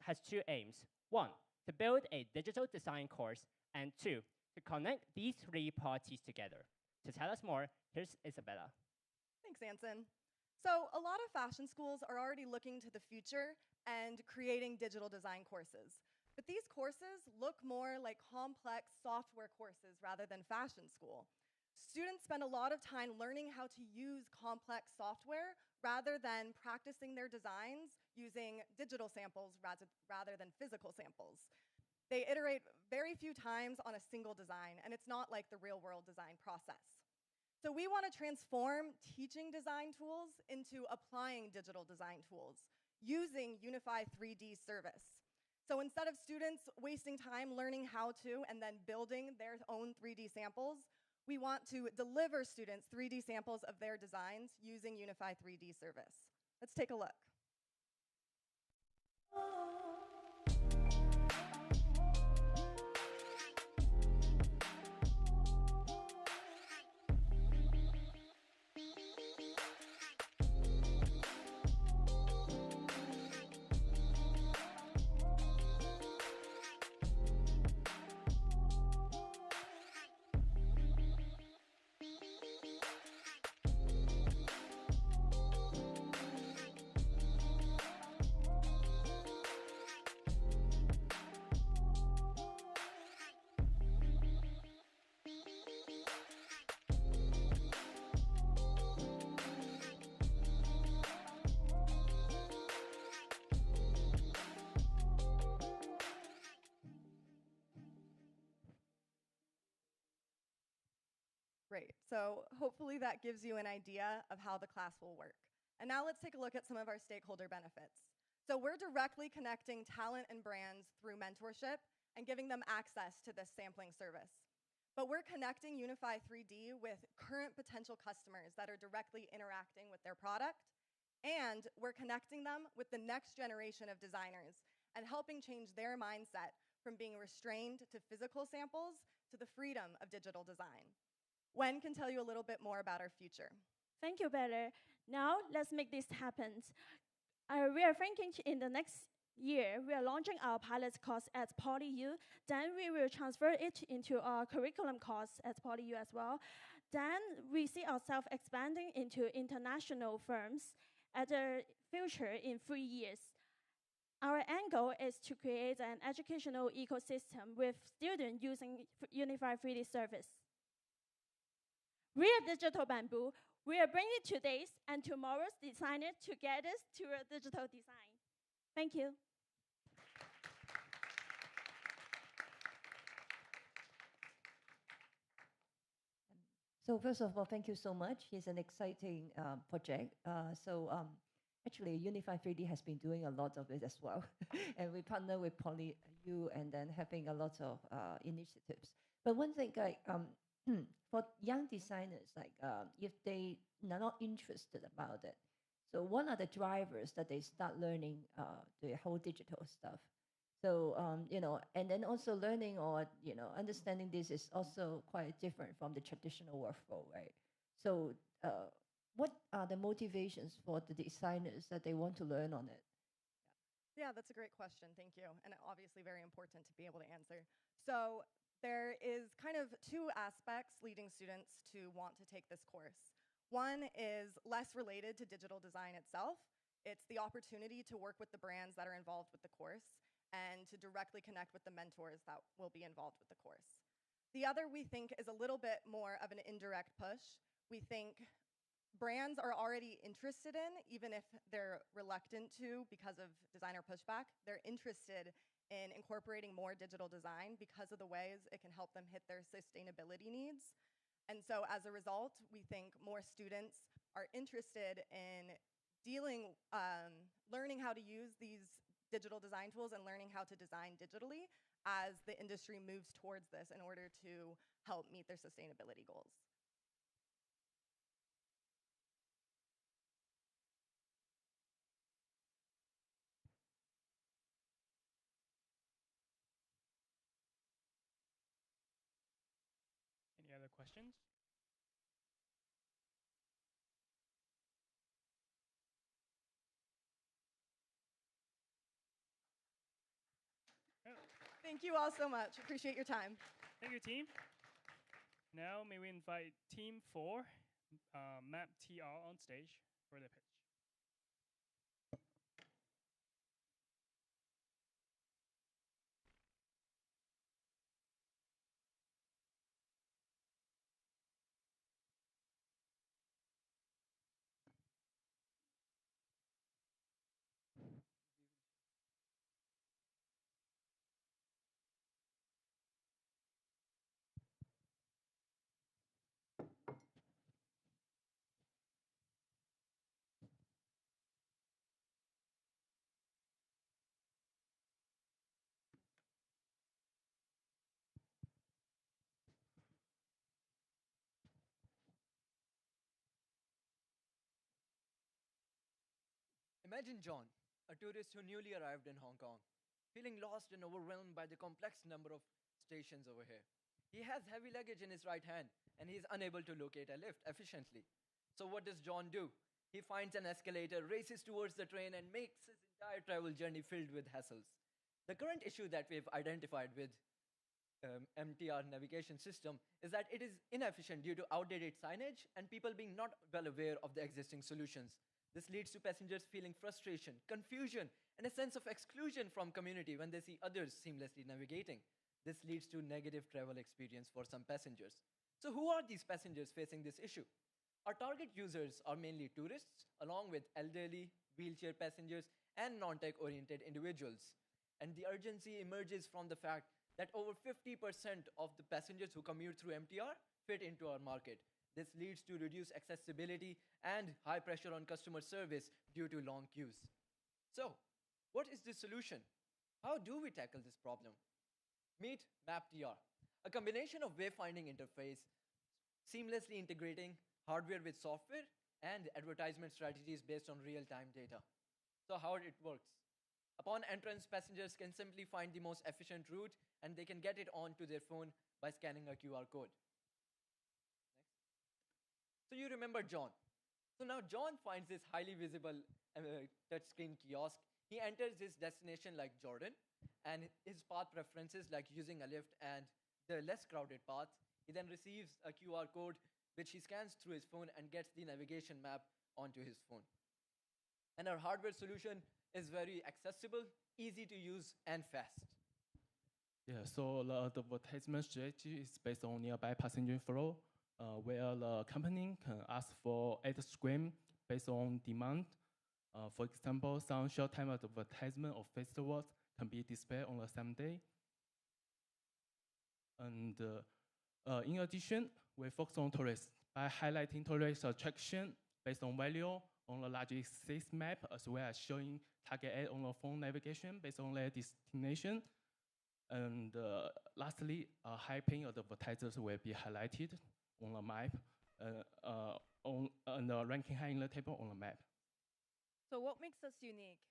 has two aims. One, to build a digital design course, and two, to connect these three parties together. To tell us more, here's Isabella. Thanks, Anson. So a lot of fashion schools are already looking to the future and creating digital design courses. But these courses look more like complex software courses rather than fashion school. Students spend a lot of time learning how to use complex software rather than practicing their designs using digital samples rather than physical samples. They iterate very few times on a single design, and it's not like the real-world design process. So we want to transform teaching design tools into applying digital design tools using Unified 3D service. So instead of students wasting time learning how to and then building their own 3D samples, we want to deliver students 3D samples of their designs using Unified 3D service. Let's take a look. Great. So hopefully that gives you an idea of how the class will work. And now let's take a look at some of our stakeholder benefits. So we're directly connecting talent and brands through mentorship and giving them access to this sampling service. But we're connecting Unify 3D with current potential customers that are directly interacting with their product, and we're connecting them with the next generation of designers and helping change their mindset from being restrained to physical samples to the freedom of digital design. Wen can tell you a little bit more about our future. Thank you, Better. Now, let's make this happen. We are thinking in the next year, we are launching our pilot course at PolyU. Then we will transfer it into our curriculum course at PolyU as well. Then we see ourselves expanding into international firms at the future in 3 years. Our end goal is to create an educational ecosystem with students using Unified 3D service. We are Digital Bamboo. We are bringing today's and tomorrow's designers together to a digital design. Thank you. So first of all, thank you so much. It's an exciting project. Actually, Unify 3D has been doing a lot of it as well. And we partner with PolyU and then having a lot of initiatives. But one thing, for young designers, if they are not interested about it, so what are the drivers that they start learning the whole digital stuff? So, and then also learning or, understanding this is also quite different from the traditional workflow, right? So what are the motivations for the designers that they want to learn on it? Yeah, that's a great question, thank you. And obviously very important to be able to answer. So there is kind of two aspects leading students to want to take this course. One is less related to digital design itself. It's the opportunity to work with the brands that are involved with the course and to directly connect with the mentors that will be involved with the course. The other, we think, is a little bit more of an indirect push. We think brands are already interested in, even if they're reluctant to because of designer pushback, they're interested in incorporating more digital design because of the ways it can help them hit their sustainability needs. And so as a result, we think more students are interested in learning how to use these digital design tools and learning how to design digitally as the industry moves towards this in order to help meet their sustainability goals. Any other questions? Oh. Thank you all so much. Appreciate your time. Thank you, team. Now, may we invite Team 4, MapTR, on stage for the pitch. Imagine John, a tourist who newly arrived in Hong Kong, feeling lost and overwhelmed by the complex number of stations over here. He has heavy luggage in his right hand, and he is unable to locate a lift efficiently. So what does John do? He finds an escalator, races towards the train, and makes his entire travel journey filled with hassles. The current issue that we've identified with MTR navigation system is that it is inefficient due to outdated signage and people being not well aware of the existing solutions. This leads to passengers feeling frustration, confusion, and a sense of exclusion from community when they see others seamlessly navigating. This leads to negative travel experience for some passengers. So who are these passengers facing this issue? Our target users are mainly tourists, along with elderly, wheelchair passengers, and non-tech oriented individuals. And the urgency emerges from the fact that over 50% of the passengers who commute through MTR fit into our market. This leads to reduced accessibility and high pressure on customer service due to long queues. So, what is the solution? How do we tackle this problem? Meet MapTR, a combination of wayfinding interface, seamlessly integrating hardware with software, and advertisement strategies based on real-time data. So how it works? Upon entrance, passengers can simply find the most efficient route, and they can get it onto their phone by scanning a QR code. Next. So you remember John. So now John finds this highly visible touchscreen kiosk. He enters his destination like Jordan, and his path preferences like using a lift and the less crowded path. He then receives a QR code which he scans through his phone and gets the navigation map onto his phone. And our hardware solution is very accessible, easy to use, and fast. Yeah, so the advertisement strategy is based on nearby passenger flow, where the company can ask for ad screen based on demand. For example, some short-time advertisement of festivals can be displayed on the same day. And in addition, we focus on tourists by highlighting tourist attraction based on value on the logistics map, as well as showing target ad on the phone navigation based on their destination. And lastly, high-paying advertisers will be highlighted on the map, and ranking high in the table on the map. So what makes us unique?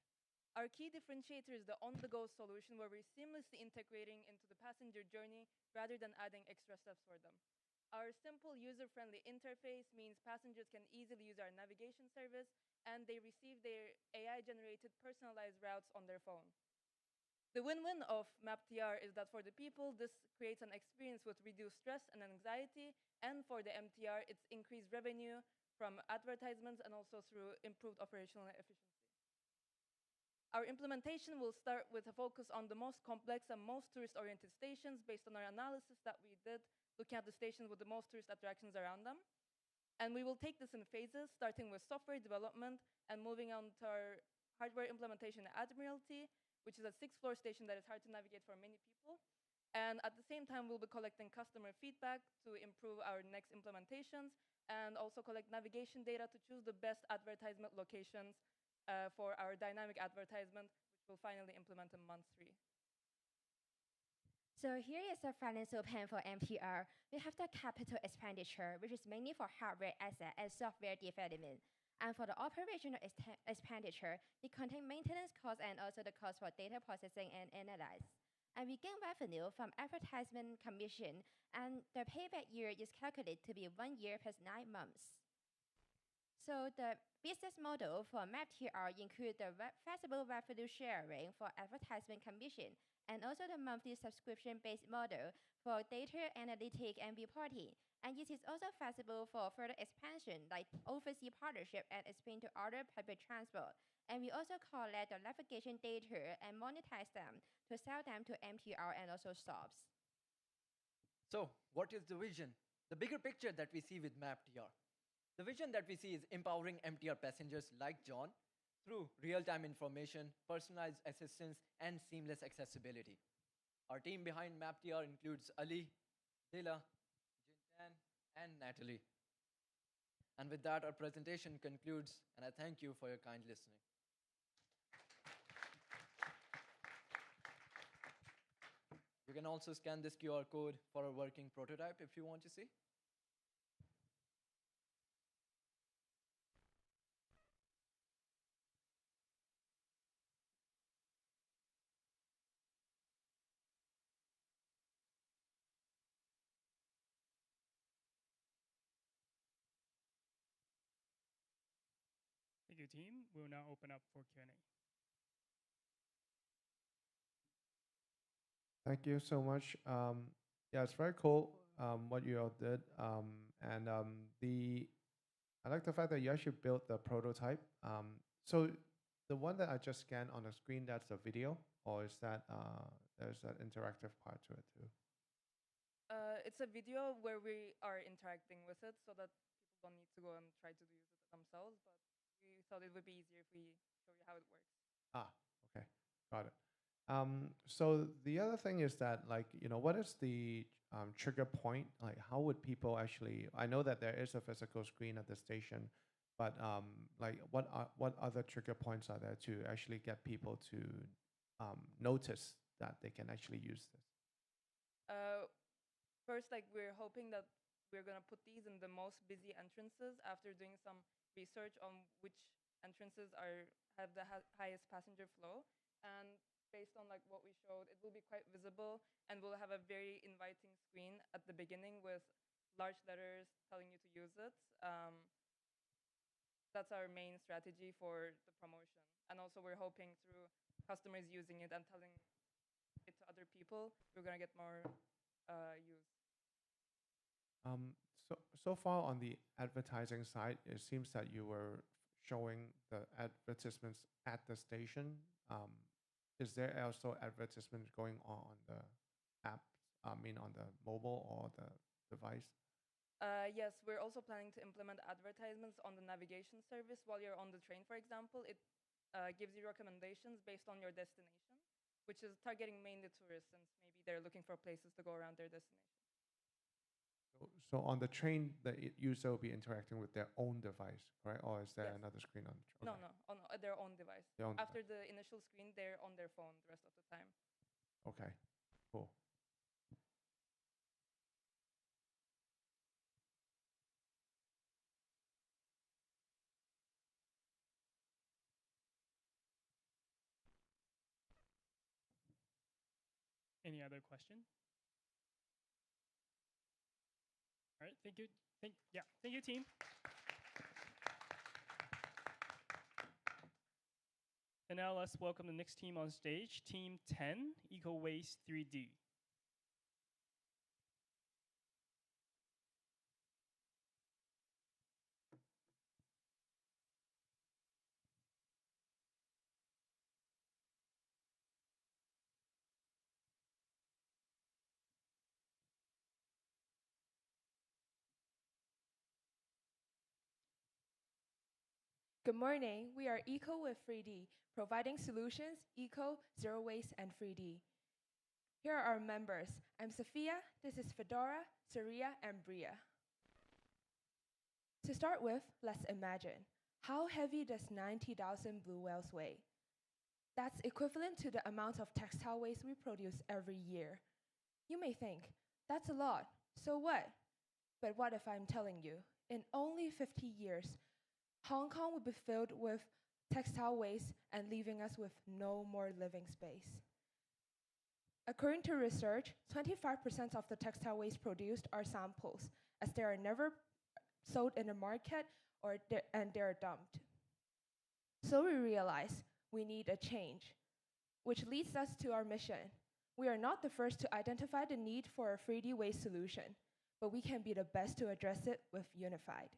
Our key differentiator is the on-the-go solution where we're seamlessly integrating into the passenger journey rather than adding extra steps for them. Our simple user-friendly interface means passengers can easily use our navigation service and they receive their AI-generated personalized routes on their phone. The win-win of MapTR is that for the people, this creates an experience with reduced stress and anxiety, and for the MTR, it's increased revenue from advertisements and also through improved operational efficiency. Our implementation will start with a focus on the most complex and most tourist-oriented stations based on our analysis that we did, looking at the stations with the most tourist attractions around them. And we will take this in phases, starting with software development and moving on to our hardware implementation at Admiralty, which is a 6-floor station that is hard to navigate for many people. And at the same time, we'll be collecting customer feedback to improve our next implementations and also collect navigation data to choose the best advertisement locations for our dynamic advertisement, which we'll finally implement in month 3. So here is the financial plan for MTR. We have the capital expenditure, which is mainly for hardware asset and software development. And for the operational expenditure, it contains maintenance costs and also the cost for data processing and analysis. And we gain revenue from advertisement commission, and the payback year is calculated to be 1 year plus 9 months. So the business model for MapTR includes the flexible revenue sharing for advertisement commission, and also the monthly subscription-based model for data analytics and reporting. And it is also feasible for further expansion, like overseas partnership and expand to other public transport. And we also collect the navigation data and monetize them to sell them to MTR and also stops. So, what is the vision? The bigger picture that we see with MapTR. The vision that we see is empowering MTR passengers like John through real-time information, personalized assistance, and seamless accessibility. Our team behind MapTR includes Ali, Dila, Jintan, and Natalie. And with that, our presentation concludes, and I thank you for your kind listening. You can also scan this QR code for a working prototype if you want to see. Thank you, team. We'll now open up for Q&A. Thank you so much. Yeah, it's very cool what you all did. I like the fact that you actually built the prototype. So the one that I just scanned on the screen, that's a video, or is that there's that interactive part to it too? It's a video where we are interacting with it so that people don't need to go and try to use it themselves, but we thought it would be easier if we show you how it works. Ah, okay, got it. So the other thing is that, like, what is the trigger point? Like, how would people actually? I know that there is a physical screen at the station, but like, what other trigger points are there to actually get people to notice that they can actually use this? First, like we're hoping that we're gonna put these in the most busy entrances after doing some research on which entrances have the highest passenger flow. And based on like what we showed, it will be quite visible and we'll have a very inviting screen at the beginning with large letters telling you to use it. That's our main strategy for the promotion. And also we're hoping through customers using it and telling it to other people, we're gonna get more use. So far on the advertising side, it seems that you were showing the advertisements at the station. Is there also advertisements going on the app? I mean, on the mobile or the device? Yes, we're also planning to implement advertisements on the navigation service while you're on the train, for example. It gives you recommendations based on your destination, which is targeting mainly tourists since maybe they're looking for places to go around their destination. So on the train, the user will be interacting with their own device, right? Or is there Yes. another screen on the train? No, no, on their own device. Their own After the initial screen, they're on their phone the rest of the time. Okay, cool. Any other question? All right, thank you. Thank you, team. And now let's welcome the next team on stage, Team 10, Eco Waste 3D. Good morning. We are Eco with 3D, providing solutions, eco, zero waste, and 3D. Here are our members. I'm Sophia, this is Fedora, Saria, and Bria. To start with, let's imagine. How heavy does 90,000 blue whales weigh? That's equivalent to the amount of textile waste we produce every year. You may think, that's a lot, so what? But what if I'm telling you, in only 50 years, Hong Kong will be filled with textile waste and leaving us with no more living space. According to research, 25% of the textile waste produced are samples, as they are never sold in the market and they're dumped. So we realize we need a change, which leads us to our mission. We are not the first to identify the need for a 3D waste solution, but we can be the best to address it with Unified.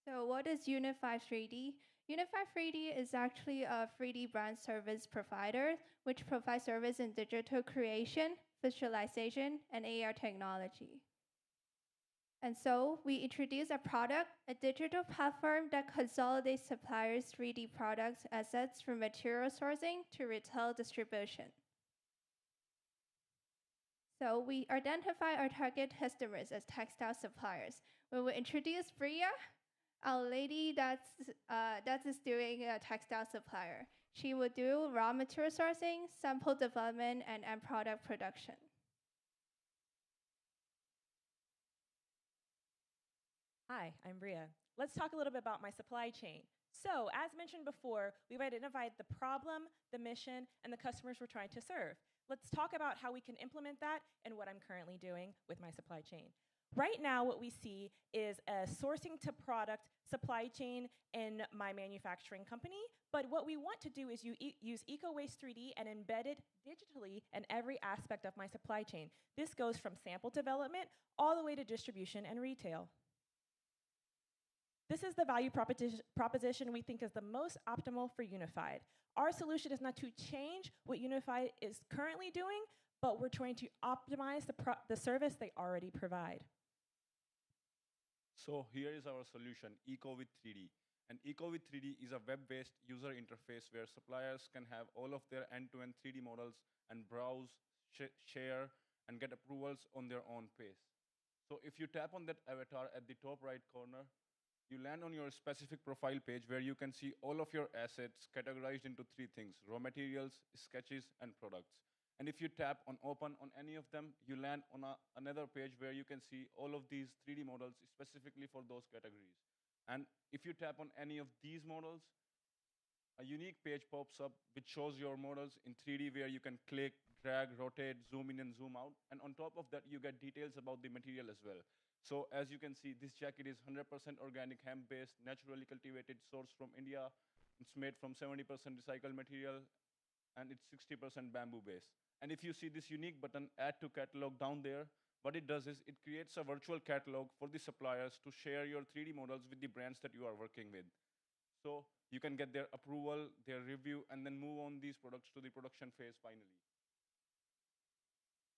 So what is Unified 3D? Unified 3D is actually a 3D brand service provider, which provides service in digital creation, visualization, and AR technology. And so we introduce a product, a digital platform that consolidates suppliers' 3D products assets from material sourcing to retail distribution. So we identify our target customers as textile suppliers. We will introduce Bria, our lady that is doing a textile supplier. She will do raw material sourcing, sample development, and end product production. Hi, I'm Bria. Let's talk a little bit about my supply chain. So, as mentioned before, we've identified the problem, the mission, and the customers we're trying to serve. Let's talk about how we can implement that and what I'm currently doing with my supply chain. Right now, what we see is a sourcing to product supply chain in my manufacturing company. But what we want to do is use Eco Waste 3D and embed it digitally in every aspect of my supply chain. This goes from sample development all the way to distribution and retail. This is the value proposition we think is the most optimal for Unified. Our solution is not to change what Unified is currently doing, but we're trying to optimize the service they already provide. So here is our solution, Eco with 3D. And Eco with 3D is a web-based user interface where suppliers can have all of their end-to-end 3D models and browse, share, and get approvals on their own pace. So if you tap on that avatar at the top right corner, you land on your specific profile page where you can see all of your assets categorized into three things: raw materials, sketches, and products. And if you tap on open on any of them, you land on another page where you can see all of these 3D models specifically for those categories. And if you tap on any of these models, a unique page pops up which shows your models in 3D where you can click, drag, rotate, zoom in and zoom out. And on top of that, you get details about the material as well. So as you can see, this jacket is 100% organic, hemp-based, naturally cultivated, sourced from India. It's made from 70% recycled material, and it's 60% bamboo-based. And if you see this unique button, Add to Catalog, down there, what it does is it creates a virtual catalog for the suppliers to share your 3D models with the brands that you are working with. So you can get their approval, their review, and then move on these products to the production phase finally.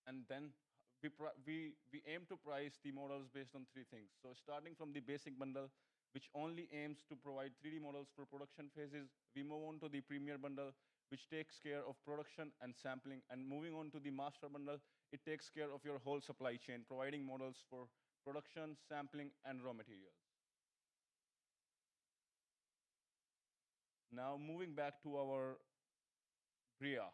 And then we aim to price the models based on three things. So starting from the basic bundle, which only aims to provide 3D models for production phases, we move on to the premier bundle, which takes care of production and sampling. And moving on to the master bundle, it takes care of your whole supply chain, providing models for production, sampling, and raw materials. Now moving back to our Bria.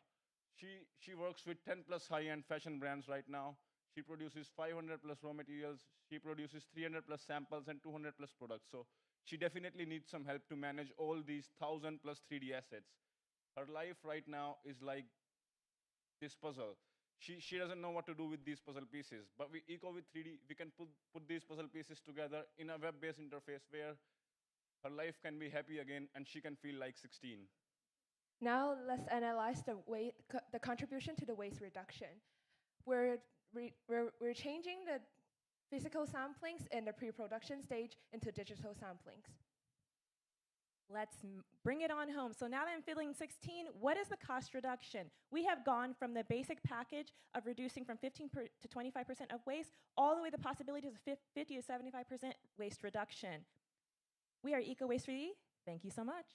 She works with 10 plus high-end fashion brands right now. She produces 500 plus raw materials. She produces 300 plus samples and 200 plus products. So she definitely needs some help to manage all these 1,000 plus 3D assets. Her life right now is like this puzzle. She doesn't know what to do with these puzzle pieces. But with Eco with 3D, we can put these puzzle pieces together in a web-based interface where her life can be happy again and she can feel like 16. Now let's analyze the contribution to the waste reduction. We're changing the physical samplings in the pre-production stage into digital samplings. Let's bring it on home. So now that I'm feeling 16, what is the cost reduction? We have gone from the basic package of reducing from 15 to 25% of waste, all the way to the possibilities of 50 to 75% waste reduction. We are Eco Waste 3D. Thank you so much.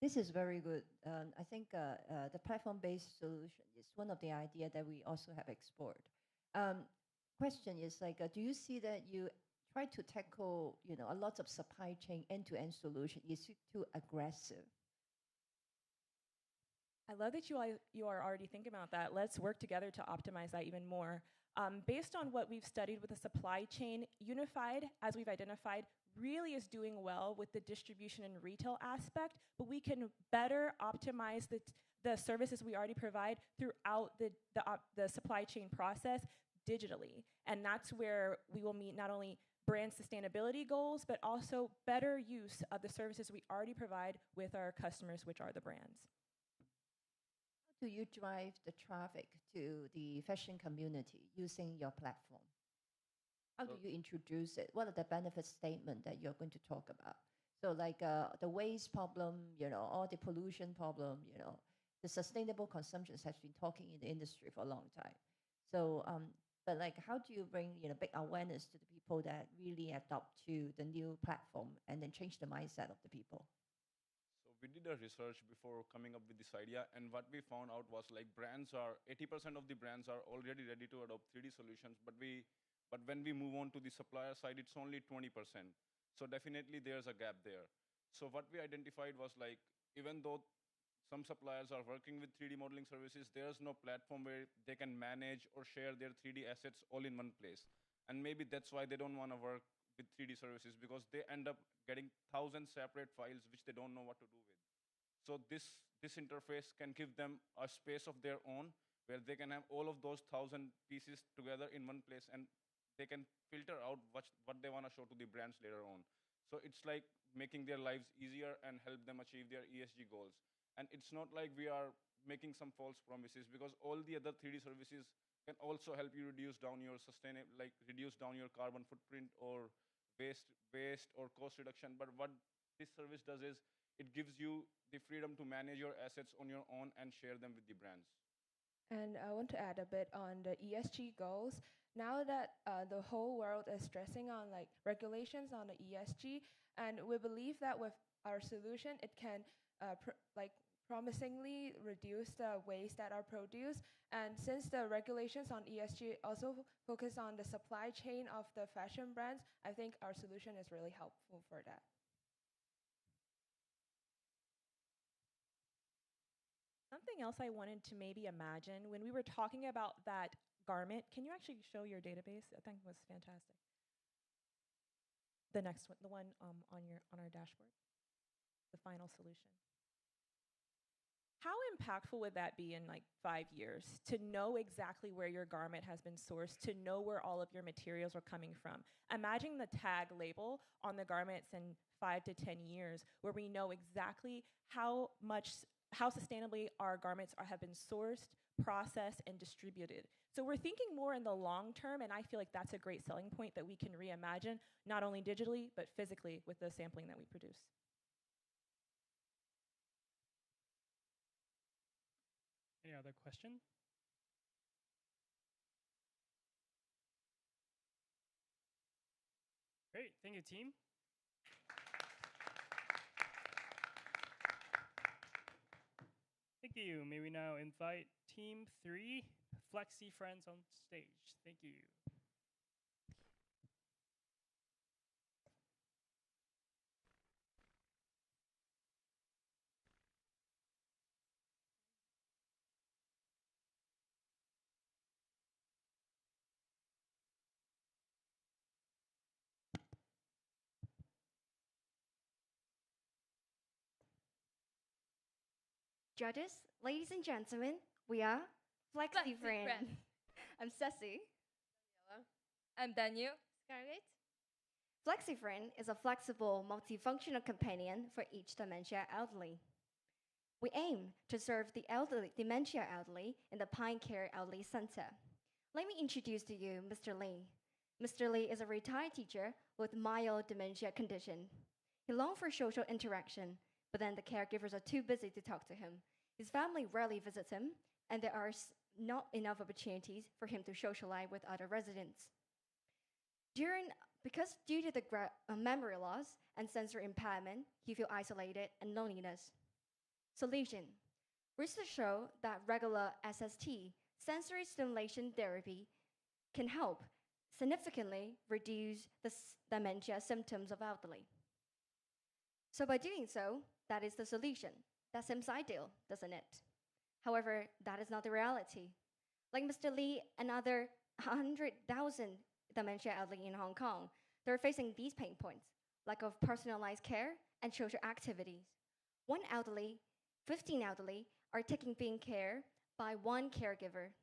This is very good. I think the platform-based solution is one of the ideas that we also have explored. Question is like, do you see that you try to tackle, a lot of supply chain end-to-end solution? Is it too aggressive? I love that you are already thinking about that. Let's work together to optimize that even more. Based on what we've studied with the supply chain, Unified, as we've identified, really is doing well with the distribution and retail aspect, but we can better optimize the services we already provide throughout the supply chain process digitally. And that's where we will meet not only brand sustainability goals, but also better use of the services we already provide with our customers, which are the brands. How do you drive the traffic to the fashion community using your platform? How do you introduce it? What are the benefit statements that you're going to talk about? So like the waste problem, all the pollution problem, the sustainable consumption has been talking in the industry for a long time. So, but like, how do you bring big awareness to the people that really adopt to the new platform and then change the mindset of the people? So we did a research before coming up with this idea, and what we found out was like 80% of the brands are already ready to adopt 3D solutions, but when we move on to the supplier side, it's only 20%. So definitely there's a gap there. So what we identified was like, even though some suppliers are working with 3D modeling services, there's no platform where they can manage or share their 3D assets all in one place. And maybe that's why they don't want to work with 3D services, because they end up getting 1,000 separate files which they don't know what to do with. So this interface can give them a space of their own where they can have all of those 1,000 pieces together in one place, and they can filter out what they want to show to the brands later on. So it's like making their lives easier and help them achieve their ESG goals. And it's not like we are making some false promises, because all the other 3D services can also help you reduce down your reduce down your carbon footprint or waste or cost reduction. But what this service does is it gives you the freedom to manage your assets on your own and share them with the brands. And I want to add a bit on the ESG goals. Now that the whole world is stressing on regulations on the ESG, and we believe that with our solution, it can promisingly reduce the waste that are produced. And since the regulations on ESG also focus on the supply chain of the fashion brands, I think our solution is really helpful for that. Something else I wanted to maybe imagine when we were talking about that garment, can you actually show your database? I think it was fantastic. The next one, the one on our dashboard, the final solution. How impactful would that be in like 5 years to know exactly where your garment has been sourced, to know where all of your materials are coming from? Imagine the tag label on the garments in 5 to 10 years where we know exactly how sustainably our garments have been sourced, processed, and distributed. So we're thinking more in the long term, and I feel like that's a great selling point that we can reimagine, not only digitally, but physically with the sampling that we produce. Any other question? Great, thank you, team. Thank you. May we now invite Team 3, Flexi Friends, on stage. Thank you. Judges, ladies and gentlemen, we are Flexi Friends. I'm Ceci. I'm Daniel. Scarlett. Flexi Friend is a flexible, multifunctional companion for each dementia elderly. We aim to serve the dementia elderly in the Pine Care Elderly Center. Let me introduce to you Mr. Lee. Mr. Lee is a retired teacher with mild dementia condition. He longs for social interaction, but then the caregivers are too busy to talk to him. His family rarely visits him, and there are not enough opportunities for him to socialize with other residents. Because due to the memory loss and sensory impairment, he feels isolated and loneliness. Solution. Research shows that regular SST, sensory stimulation therapy, can help significantly reduce the dementia symptoms of elderly. So by doing so, that is the solution. That seems ideal, doesn't it? However, that is not the reality. Like Mr. Lee and other 100,000 dementia elderly in Hong Kong, they're facing these pain points, lack of personalized care and social activities. 15 elderly are being cared by one caregiver.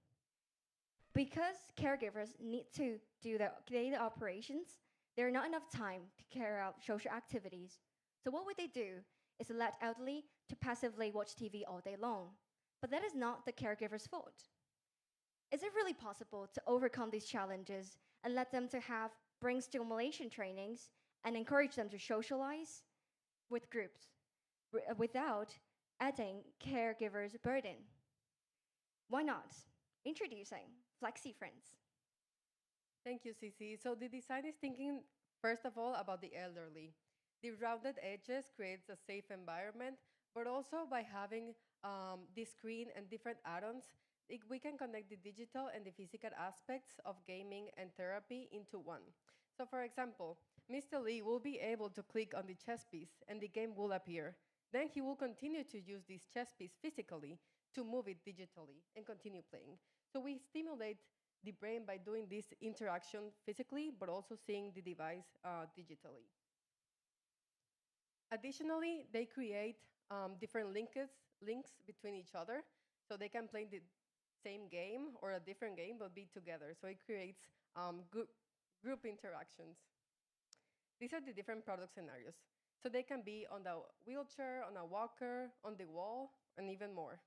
Because caregivers need to do the daily operations, there is not enough time to carry out social activities. So what would they do is to let elderly to passively watch TV all day long. But that is not the caregiver's fault. Is it really possible to overcome these challenges and let them to have brain stimulation trainings and encourage them to socialize with groups without adding caregivers' burden? Why not? Introducing Flexi Friends. Thank you, Cici. So the design is thinking, first of all, about the elderly. The rounded edges creates a safe environment, but also by having the screen and different add-ons, we can connect the digital and the physical aspects of gaming and therapy into one. So for example, Mr. Lee will be able to click on the chess piece and the game will appear. Then he will continue to use this chess piece physically to move it digitally and continue playing. So we stimulate the brain by doing this interaction physically, but also seeing the device digitally. Additionally, they create different links between each other, so they can play the same game or a different game, but be together. So it creates group interactions. These are the different product scenarios. So they can be on the wheelchair, on a walker, on the wall, and even more.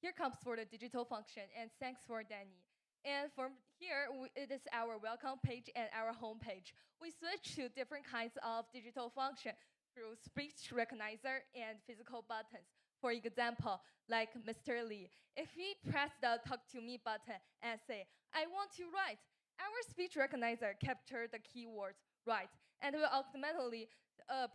Here comes for the digital function, and thanks for Danny. And from here, it is our welcome page and our home page. We switch to different kinds of digital function through speech recognizer and physical buttons. For example, like Mr. Lee, if he press the talk to me button and say, I want to write, our speech recognizer capture the keywords write and will automatically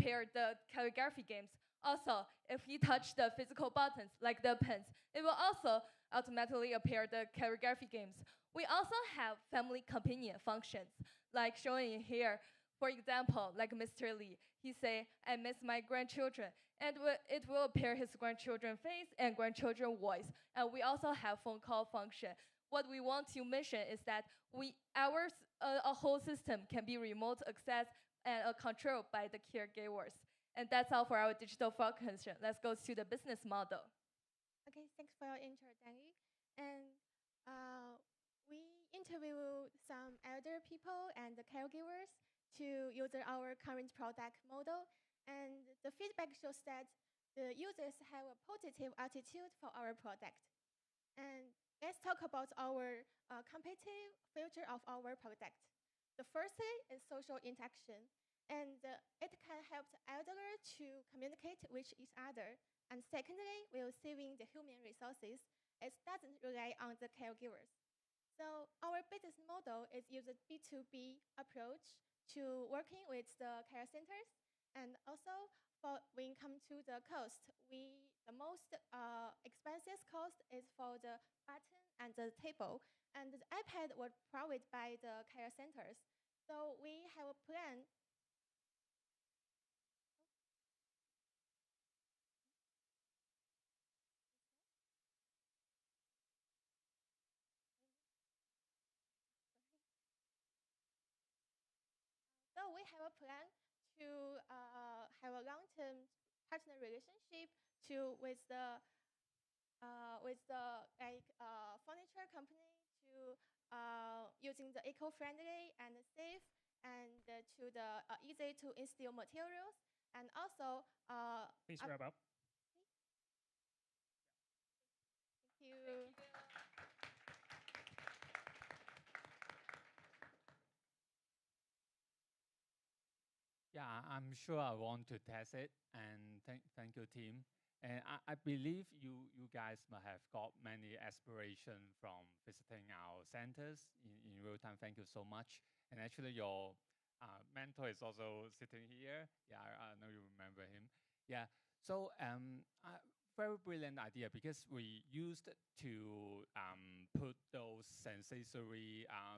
pair the calligraphy games. Also, if you touch the physical buttons, like the pens, it will also automatically appear the calligraphy games. We also have family companion functions, like showing here. For example, like Mr. Lee, he say, I miss my grandchildren, and it will appear his grandchildren face and grandchildren voice. And we also have phone call function. What we want to mention is that a whole system can be remote access and controlled by the caregivers. And that's all for our digital function. Let's go to the business model. Okay, thanks for your intro, Danny. And we interviewed some elder people and the caregivers to use our current product model. And the feedback shows that the users have a positive attitude for our product. And let's talk about our competitive feature of our product. The first thing is social interaction. And it can help the elderly to communicate with each other. And secondly, we're saving the human resources. It doesn't rely on the caregivers. So our business model is use a B2B approach to working with the care centers. And also, when it comes to the cost, the most expensive cost is for the button and the table. And the iPad was provided by the care centers. So we have a plan. So we have a plan to have a long-term partner relationship with the furniture company to using the eco-friendly and safe and to the easy to install materials, and also Please wrap up. Thank you. Yeah, I'm sure I want to test it, and thank you, team. And I believe you guys might have got many aspirations from visiting our centers in real time. Thank you so much. And actually, your mentor is also sitting here. Yeah, I know you remember him. Yeah. So very brilliant idea, because we used to put those sensory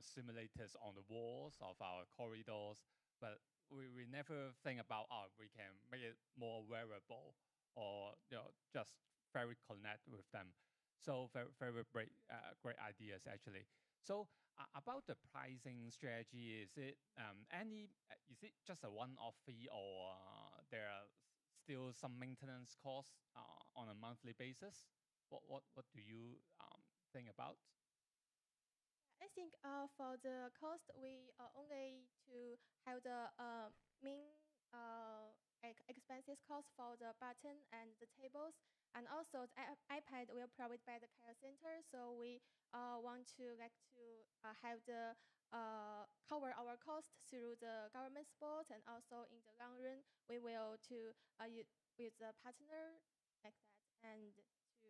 simulators on the walls of our corridors, but we never think about, we can make it more wearable, or just very connect with them. So very great ideas actually. So about the pricing strategy, is it just a one-off fee, or there are still some maintenance costs on a monthly basis? What do you think about? I think for the cost, we only to have the main expenses cost for the button and the tables, and also the iPad will provide by the care center. So we want to have the cover our cost through the government support, and also in the long run we will to with the partner like that, and to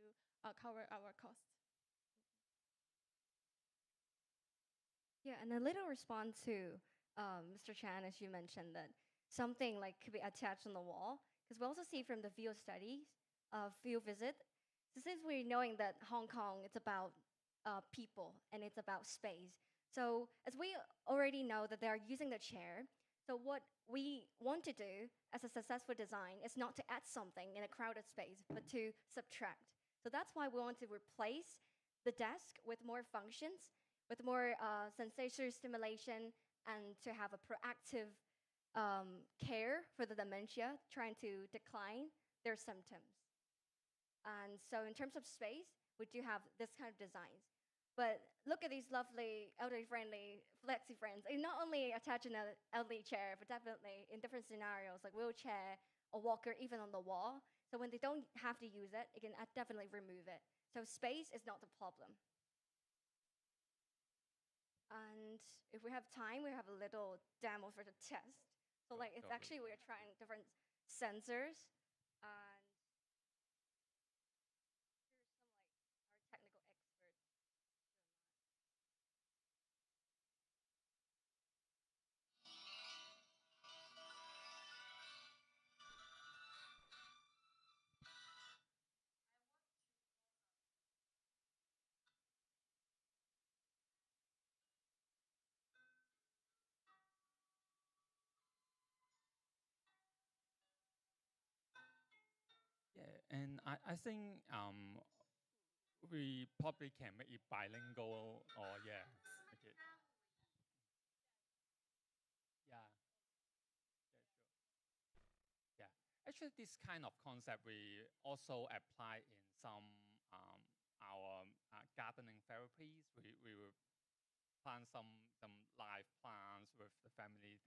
cover our cost. Yeah, and a little response to Mr. Chan, as you mentioned, that something like could be attached on the wall, because we also see from the field studies, field visit, so since we're knowing that Hong Kong, it's about people and it's about space. So as we already know that they are using the chair, so what we want to do as a successful design is not to add something in a crowded space, but to subtract. So that's why we want to replace the desk with more functions, with more sensation stimulation, and to have a proactive care for the dementia, trying to decline their symptoms. And so in terms of space, we do have this kind of designs. But look at these lovely elderly-friendly Flexi Friends. They not only attach an elderly chair, but definitely in different scenarios, like wheelchair, a walker, even on the wall. So when they don't have to use it, you can definitely remove it. So space is not the problem. And if we have time, we have a little demo for the test. So like it's actually, we're trying different sensors, and here's some like our technical experts. And I think we probably can make it bilingual or yeah. Okay. Yeah. Yeah, sure. Yeah. Actually, this kind of concept we also apply in some our gardening therapies. We will plant some live plants with the family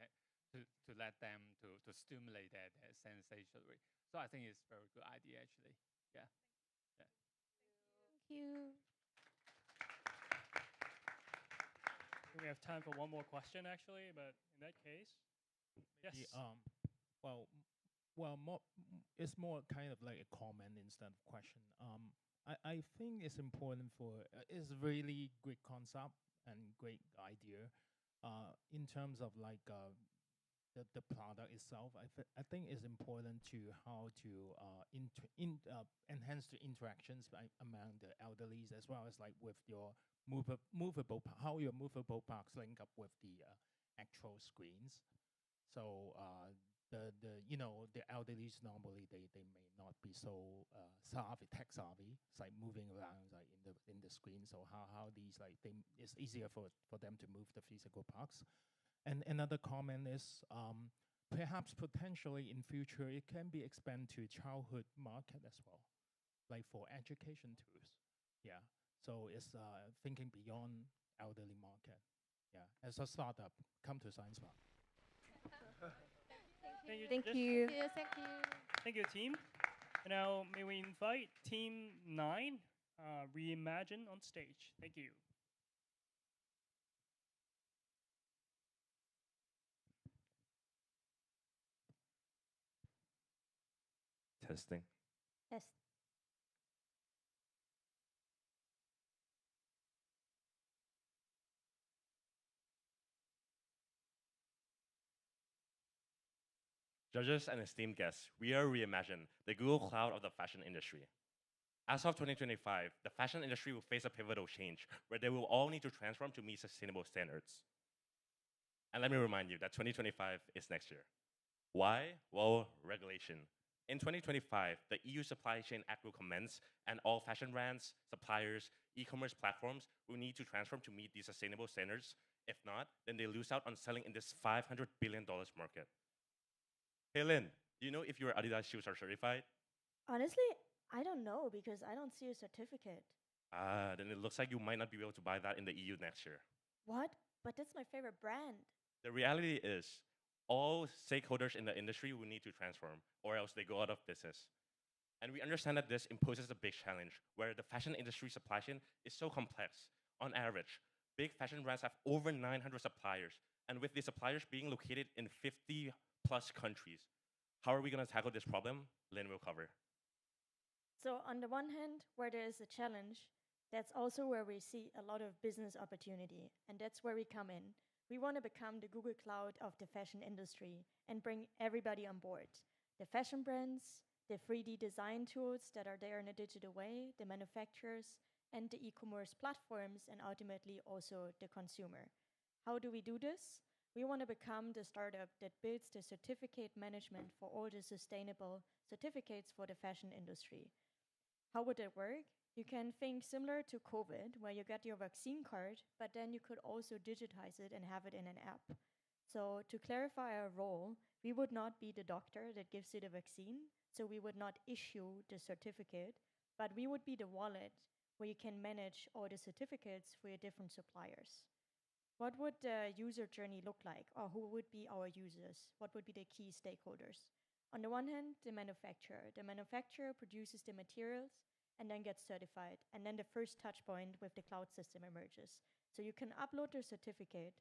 to let them to stimulate their sensory. So I think it's a very good idea actually. Yeah. Yeah. Thank you. We have time for one more question, actually, but in that case, yes. Well, well, it's more kind of like a comment instead of question. I think it's important for it's really great concept and great idea. In terms of like the product itself, I think it's important to how to enhance the interactions among the elderlies as well as like with your how your movable parks link up with the actual screens. So the the elderlies normally they may not be so tech savvy. It's like moving around like in the screen. So how these like it's easier for them to move the physical parks. And another comment is perhaps potentially in future it can be expanded to childhood market as well, like for education tools. Yeah. So it's thinking beyond elderly market. Yeah. As a startup, come to Science Park. Thank you. Thank you. Thank you, team. And now may we invite team 9, Reimagine on stage. Thank you. Testing. Yes. Judges and esteemed guests, we are Reimagine, the Google Cloud of the fashion industry. As of 2025, the fashion industry will face a pivotal change where they will all need to transform to meet sustainable standards. And let me remind you that 2025 is next year. Why? Well, regulation. In 2025, the EU Supply Chain Act will commence, and all fashion brands, suppliers, e-commerce platforms will need to transform to meet these sustainable standards. If not, then they lose out on selling in this $500 billion market. Hey Lynn, do you know if your Adidas shoes are certified? Honestly, I don't know because I don't see a certificate. Then it looks like you might not be able to buy that in the EU next year. What? But that's my favorite brand. The reality is, all stakeholders in the industry will need to transform, or else they go out of business. And we understand that this imposes a big challenge, where the fashion industry supply chain is so complex. On average, big fashion brands have over 900 suppliers, and with the suppliers being located in 50 plus countries. How are we going to tackle this problem? Lynn will cover. So on the one hand, where there is a challenge, that's also where we see a lot of business opportunity, and that's where we come in. We want to become the Google Cloud of the fashion industry and bring everybody on board. The fashion brands, the 3D design tools that are there in a digital way, the manufacturers, and the e-commerce platforms, and ultimately also the consumer. How do we do this? We want to become the startup that builds the certificate management for all the sustainable certificates for the fashion industry. How would it work? You can think similar to COVID, where you get your vaccine card, but then you could also digitize it and have it in an app. So to clarify our role, we would not be the doctor that gives you the vaccine, so we would not issue the certificate, but we would be the wallet where you can manage all the certificates for your different suppliers. What would the user journey look like, or who would be our users? What would be the key stakeholders? On the one hand, the manufacturer. The manufacturer produces the materials and then gets certified, and then the first touch point with the cloud system emerges. So you can upload your certificate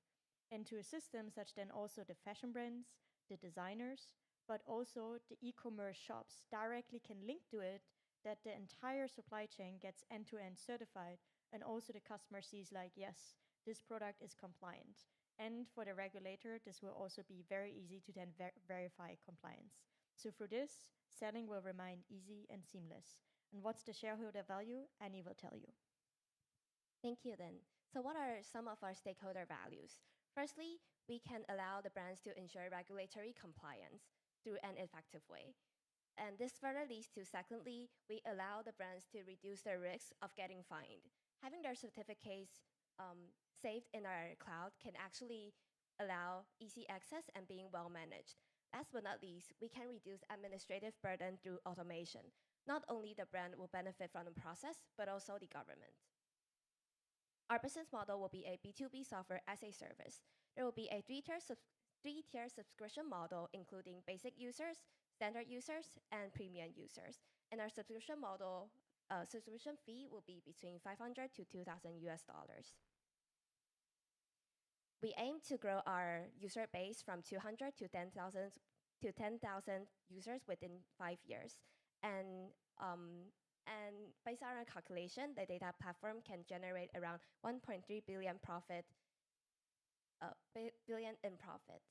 into a system such then also the fashion brands, the designers, but also the e-commerce shops directly can link to it, that the entire supply chain gets end-to-end certified, and also the customer sees like, yes, this product is compliant. And for the regulator, this will also be very easy to then verify compliance. So for this, selling will remain easy and seamless. And what's the shareholder value? Annie will tell you. Thank you, then. So what are some of our stakeholder values? Firstly, we can allow the brands to ensure regulatory compliance through an effective way. And this further leads to, secondly, we allow the brands to reduce their risk of getting fined. Having their certificates saved in our cloud can actually allow easy access and being well managed. Last but not least, we can reduce administrative burden through automation. Not only the brand will benefit from the process, but also the government. Our business model will be a B2B software as a service. There will be a three-tier subscription model, including basic users, standard users, and premium users. And our subscription model, subscription fee will be between 500 to 2,000 US dollars. We aim to grow our user base from 200 to 10,000 users within 5 years. And based on our calculation, the data platform can generate around 1.3 billion billion in profit.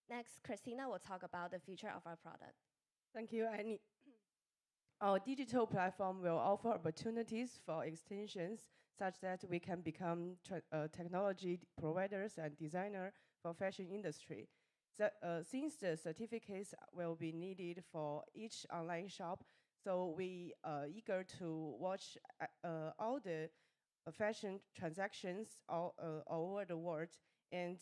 Next, Christina will talk about the future of our product. Thank you, Annie. Our digital platform will offer opportunities for extensions such that we can become technology providers and designer for fashion industry. So, since the certificates will be needed for each online shop, so we are eager to watch all the fashion transactions all over the world, and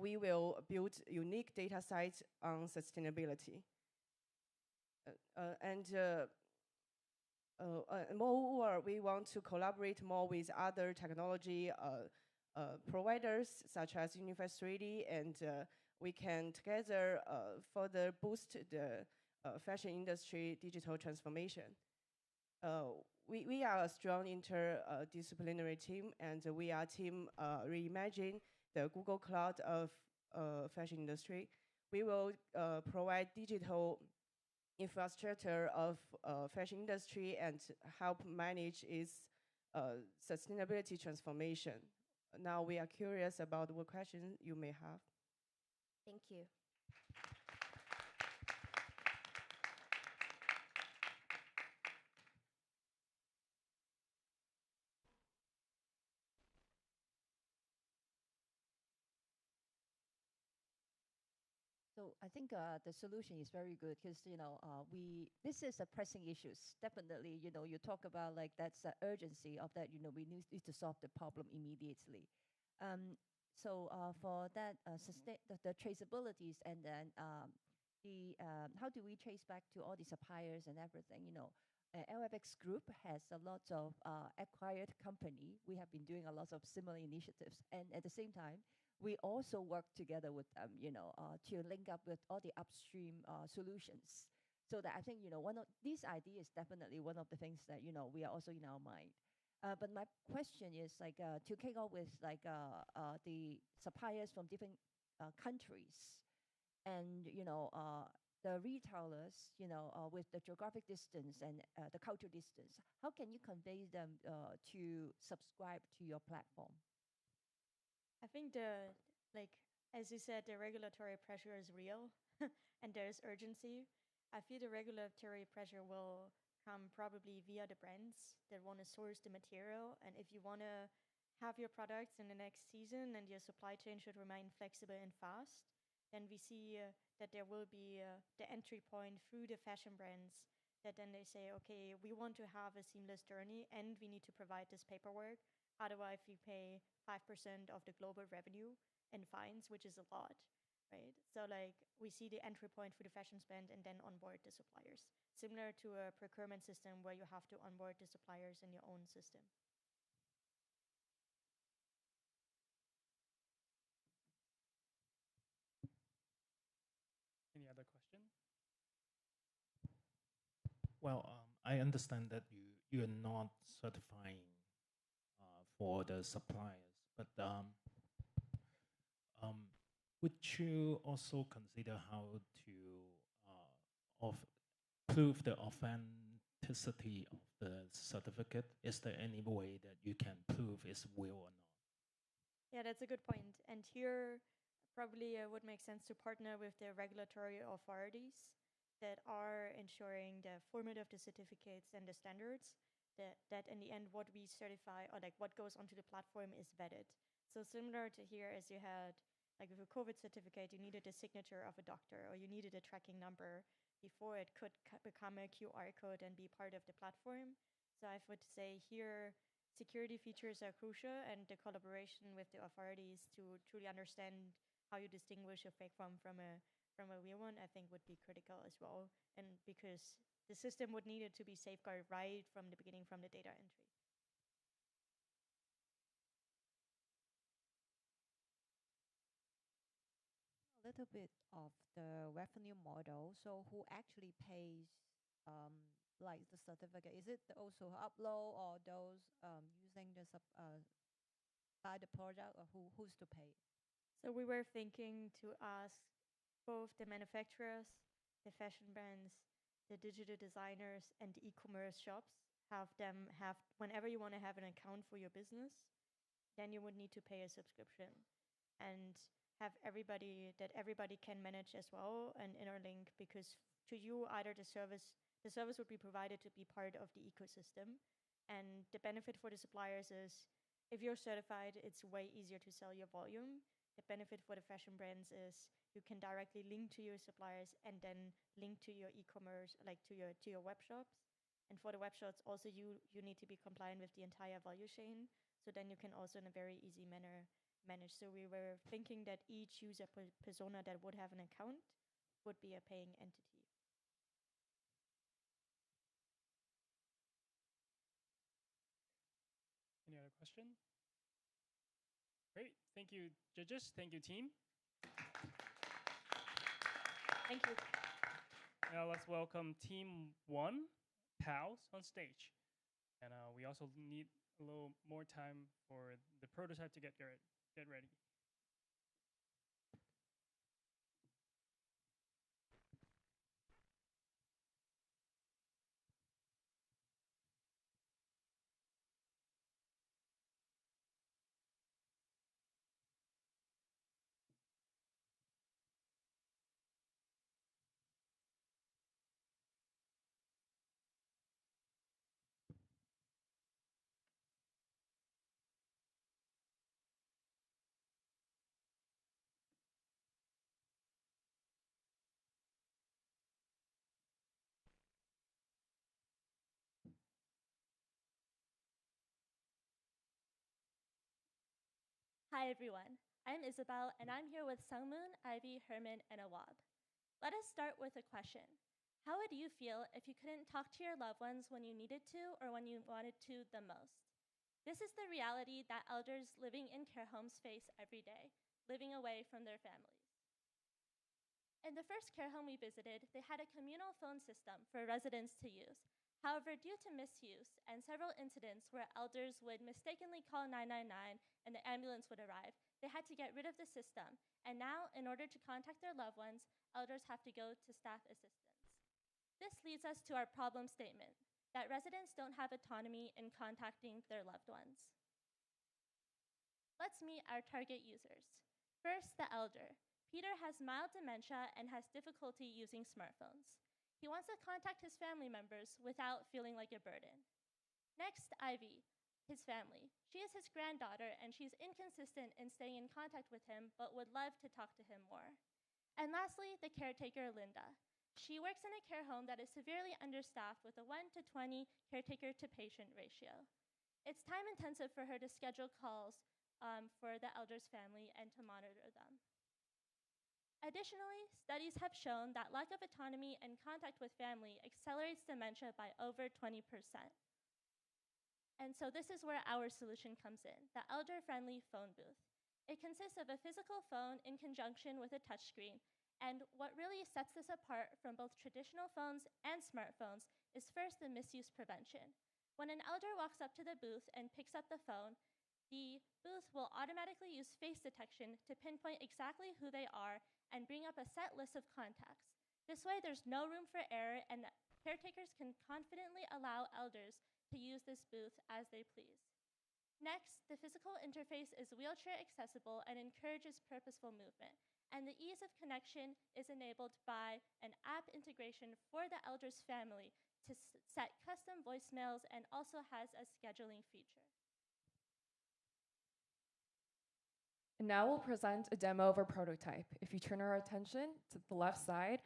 we will build unique data sites on sustainability. Moreover, we want to collaborate more with other technology providers such as Unified 3D, and we can together further boost the fashion industry digital transformation. We are a strong interdisciplinary team, and we are team Reimagine, the Google Cloud of fashion industry. We will provide digital infrastructure of fashion industry and help manage its sustainability transformation. Now we are curious about what questions you may have. Thank you. So I think the solution is very good because this is a pressing issue. Definitely, you talk about like that's the urgency of that. We need to solve the problem immediately. So for that, the traceabilities, and then how do we trace back to all the suppliers and everything? LFX Group has a lot of acquired company. We have been doing a lot of similar initiatives, and at the same time, we also work together with them, to link up with all the upstream solutions. So that I think, one of these ideas is definitely one of the things that, we are also in our mind. But my question is like to kick off with like the suppliers from different countries, and the retailers, with the geographic distance and the cultural distance. How can you convey them to subscribe to your platform? I think as you said, the regulatory pressure is real and there's urgency. I feel the regulatory pressure will come probably via the brands that want to source the material. And if you want to have your products in the next season and your supply chain should remain flexible and fast, then we see that there will be the entry point through the fashion brands that then they say, okay, we want to have a seamless journey and we need to provide this paperwork. Otherwise, we pay 5% of the global revenue in fines, which is a lot, right? So like we see the entry point for the fashion spend and then onboard the suppliers, similar to a procurement system where you have to onboard the suppliers in your own system. Any other question? Well, I understand that you're not certifying for the suppliers, but would you also consider how to prove the authenticity of the certificate? Is there any way that you can prove it's real or not? Yeah, that's a good point. And here, probably it would make sense to partner with the regulatory authorities that are ensuring the format of the certificates and the standards, that in the end what we certify or like what goes onto the platform is vetted. So similar to here, as you had like with a COVID certificate, you needed a signature of a doctor or you needed a tracking number. before it could become a QR code and be part of the platform. So I would say here, security features are crucial, and the collaboration with the authorities to truly understand how you distinguish a fake form from a real one, I think would be critical as well. And because the system would need it to be safeguarded right from the beginning, from the data entry. A little bit of the revenue model. So who actually pays like the certificate? Is it also upload or those using the buy the product, or who's to pay? So we were thinking to ask both the manufacturers, the fashion brands, the digital designers, and the e-commerce shops, have them have, whenever you want to have an account for your business, then you would need to pay a subscription, and have everybody can manage as well an interlink, because to you either the service would be provided to be part of the ecosystem, and the benefit for the suppliers is if you're certified, it's way easier to sell your volume. The benefit for the fashion brands is you can directly link to your suppliers and then link to your e-commerce, like to your web shops. And for the web shops, also you need to be compliant with the entire value chain. So then you can also in a very easy manner manage. So we were thinking that each user persona that would have an account would be a paying entity. Any other question? Great. Thank you, judges. Thank you, team. Thank you. Now let's welcome Team 1, PALs, on stage. And we also need a little more time for the prototype to get ready. Hi everyone, I'm Isabel and I'm here with Sungmoon, Ivy, Herman, and Awab. Let us start with a question. How would you feel if you couldn't talk to your loved ones when you needed to or when you wanted to the most? This is the reality that elders living in care homes face every day, living away from their families. In the first care home we visited, they had a communal phone system for residents to use. However, due to misuse and several incidents where elders would mistakenly call 999 and the ambulance would arrive, they had to get rid of the system. And now, in order to contact their loved ones, elders have to go to staff assistance. This leads us to our problem statement, that residents don't have autonomy in contacting their loved ones. Let's meet our target users. First, the elder. Peter has mild dementia and has difficulty using smartphones. He wants to contact his family members without feeling like a burden. Next, Ivy, his family. She is his granddaughter and she's inconsistent in staying in contact with him, but would love to talk to him more. And lastly, the caretaker, Linda. She works in a care home that is severely understaffed with a 1 to 20 caretaker to patient ratio. It's time intensive for her to schedule calls for the elder's family and to monitor them. Additionally, studies have shown that lack of autonomy and contact with family accelerates dementia by over 20%. And so this is where our solution comes in, the elder-friendly phone booth. It consists of a physical phone in conjunction with a touchscreen, and what really sets this apart from both traditional phones and smartphones is first the misuse prevention. When an elder walks up to the booth and picks up the phone, the booth will automatically use face detection to pinpoint exactly who they are and bring up a set list of contacts. This way, there's no room for error, and caretakers can confidently allow elders to use this booth as they please. Next, the physical interface is wheelchair accessible and encourages purposeful movement, and the ease of connection is enabled by an app integration for the elder's family to set custom voicemails and also has a scheduling feature. And now we'll present a demo of our prototype. If you turn our attention to the left side,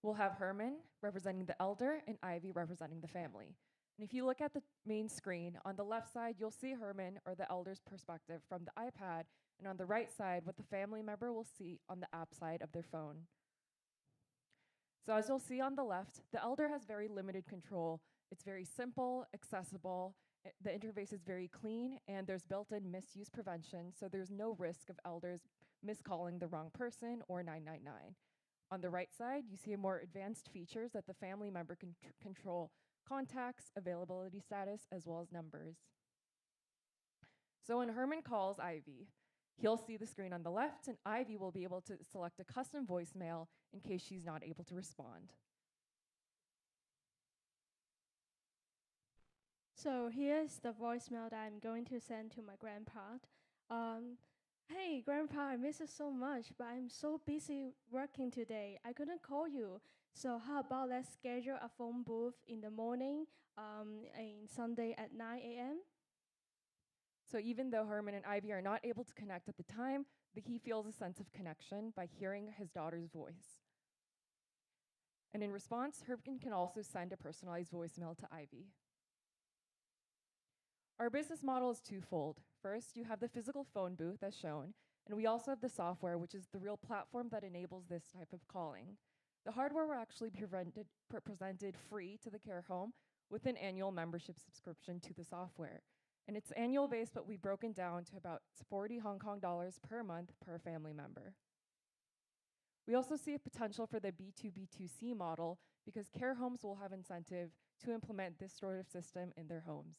We'll have Herman representing the elder and Ivy representing the family. And if you look at the main screen, on the left side, you'll see Herman or the elder's perspective from the iPad, and on the right side, what the family member will see on the app side of their phone. So as you'll see on the left, the elder has very limited control. It's very simple, accessible, the interface is very clean, and there's built-in misuse prevention, so there's no risk of elders miscalling the wrong person or 999. On the right side, you see more advanced features that the family member can control contacts, availability status, as well as numbers. So when Herman calls Ivy, he'll see the screen on the left, and Ivy will be able to select a custom voicemail in case she's not able to respond. So here's the voicemail that I'm going to send to my grandpa. Hey, Grandpa, I miss you so much, but I'm so busy working today. I couldn't call you. So how about let's schedule a phone booth in the morning, on Sunday at 9 a.m.? So even though Herman and Ivy are not able to connect at the time, he feels a sense of connection by hearing his daughter's voice. And in response, Herman can also send a personalized voicemail to Ivy. Our business model is twofold. First, you have the physical phone booth as shown, and we also have the software, which is the real platform that enables this type of calling. The hardware will actually be presented free to the care home with an annual membership subscription to the software. And it's annual based, but we've broken down to about 40 Hong Kong dollars per month per family member. We also see a potential for the B2B2C model because care homes will have incentive to implement this sort of system in their homes.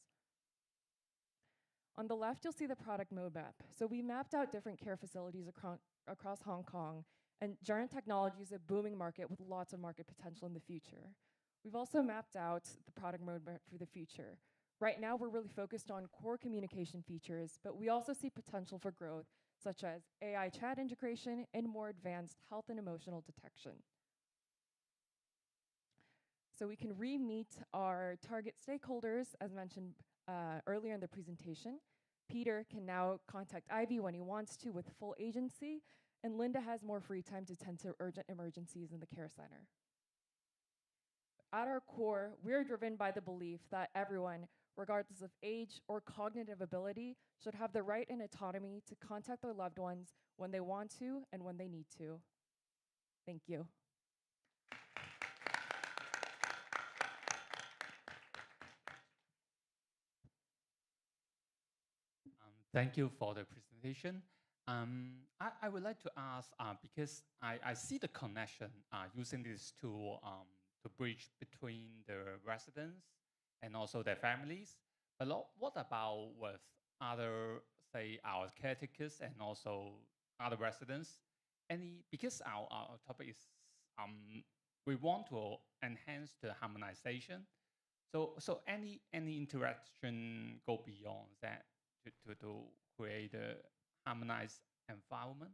On the left, you'll see the product roadmap. So we mapped out different care facilities across Hong Kong, and Giant Technology is a booming market with lots of market potential in the future. We've also mapped out the product roadmap for the future. Right now, we're really focused on core communication features, but we also see potential for growth, such as AI chat integration and more advanced health and emotional detection. So we can re-meet our target stakeholders, as mentioned earlier in the presentation. Peter can now contact Ivy when he wants to with full agency, and Linda has more free time to tend to urgent emergencies in the care center. At our core, we're driven by the belief that everyone, regardless of age or cognitive ability, should have the right and autonomy to contact their loved ones when they want to and when they need to. Thank you. Thank you for the presentation. I would like to ask, because I see the connection using this tool to bridge between the residents and also their families. But what about with other, say, our caretakers and also other residents? Because our topic is we want to enhance the harmonization. So any interaction go beyond that to create a harmonized environment?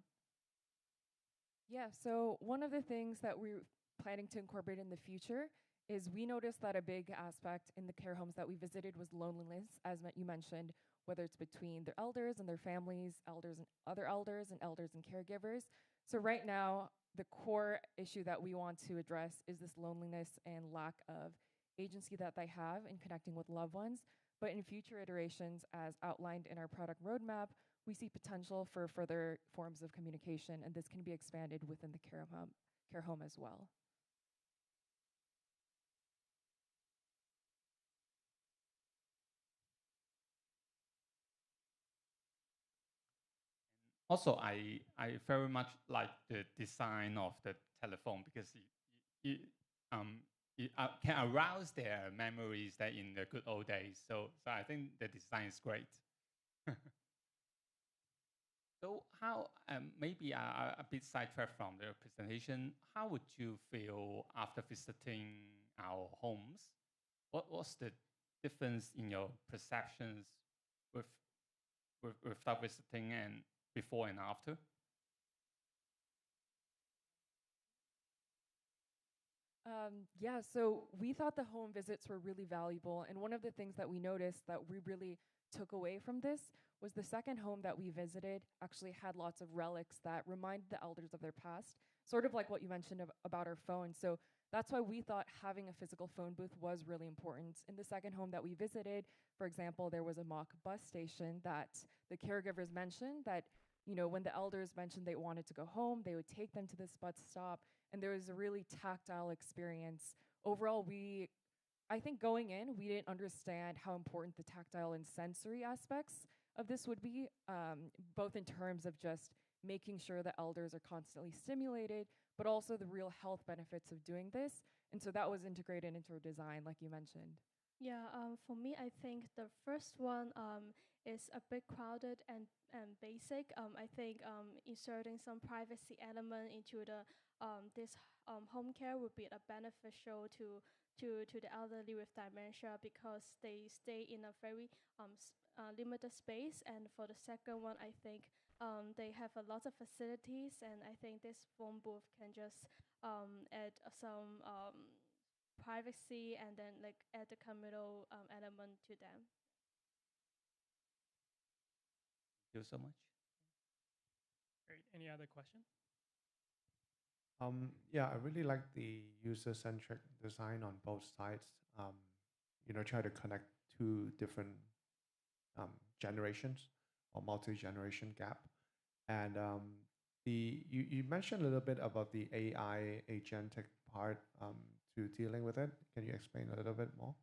Yeah, so one of the things that we're planning to incorporate in the future is we noticed that a big aspect in the care homes that we visited was loneliness, as you mentioned, whether it's between their elders and their families, elders and other elders, and elders and caregivers. So right now, the core issue that we want to address is this loneliness and lack of agency that they have in connecting with loved ones. But in future iterations, as outlined in our product roadmap, we see potential for further forms of communication, and this can be expanded within the care home as well. Also, I very much like the design of the telephone because it can arouse their memories that in the good old days. So I think the design is great. So how, maybe a bit sidetracked from the presentation, how would you feel after visiting our homes? What's the difference in your perceptions without visiting and before and after? Yeah, so we thought the home visits were really valuable, and one of the things that we noticed that we really took away from this was the second home that we visited actually had lots of relics that remind the elders of their past, sort of like what you mentioned about our phone. So That's why we thought having a physical phone booth was really important. In the second home that we visited, for example, there was a mock bus station that the caregivers mentioned that, you know, when the elders mentioned they wanted to go home, they would take them to this bus stop, and there was a really tactile experience. Overall, I think going in, we didn't understand how important the tactile and sensory aspects of this would be, both in terms of just making sure the elders are constantly stimulated, but also the real health benefits of doing this. And so that was integrated into our design, like you mentioned. Yeah, for me, I think the first one is a bit crowded and basic. I think inserting some privacy element into the this home care would be a beneficial to the elderly with dementia because they stay in a very limited space. And for the second one, I think they have a lot of facilities, and I think this phone booth can just add some privacy and then like add the communal element to them. Thank you so much. Great. Any other question? Yeah, I really like the user-centric design on both sides. You know, try to connect two different generations or multi-generation gap. And you mentioned a little bit about the AI agentic part to dealing with it. Can you explain a little bit more?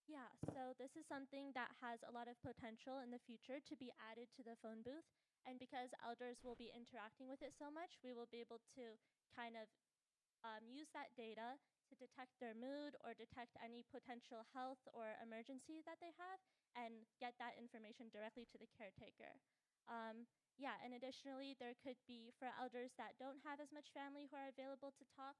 Yeah, so this is something that has a lot of potential in the future to be added to the phone booth. And because elders will be interacting with it so much, we will be able to kind of use that data to detect their mood or detect any potential health or emergency that they have and get that information directly to the caretaker. Yeah, and additionally, there could be, for elders that don't have as much family who are available to talk,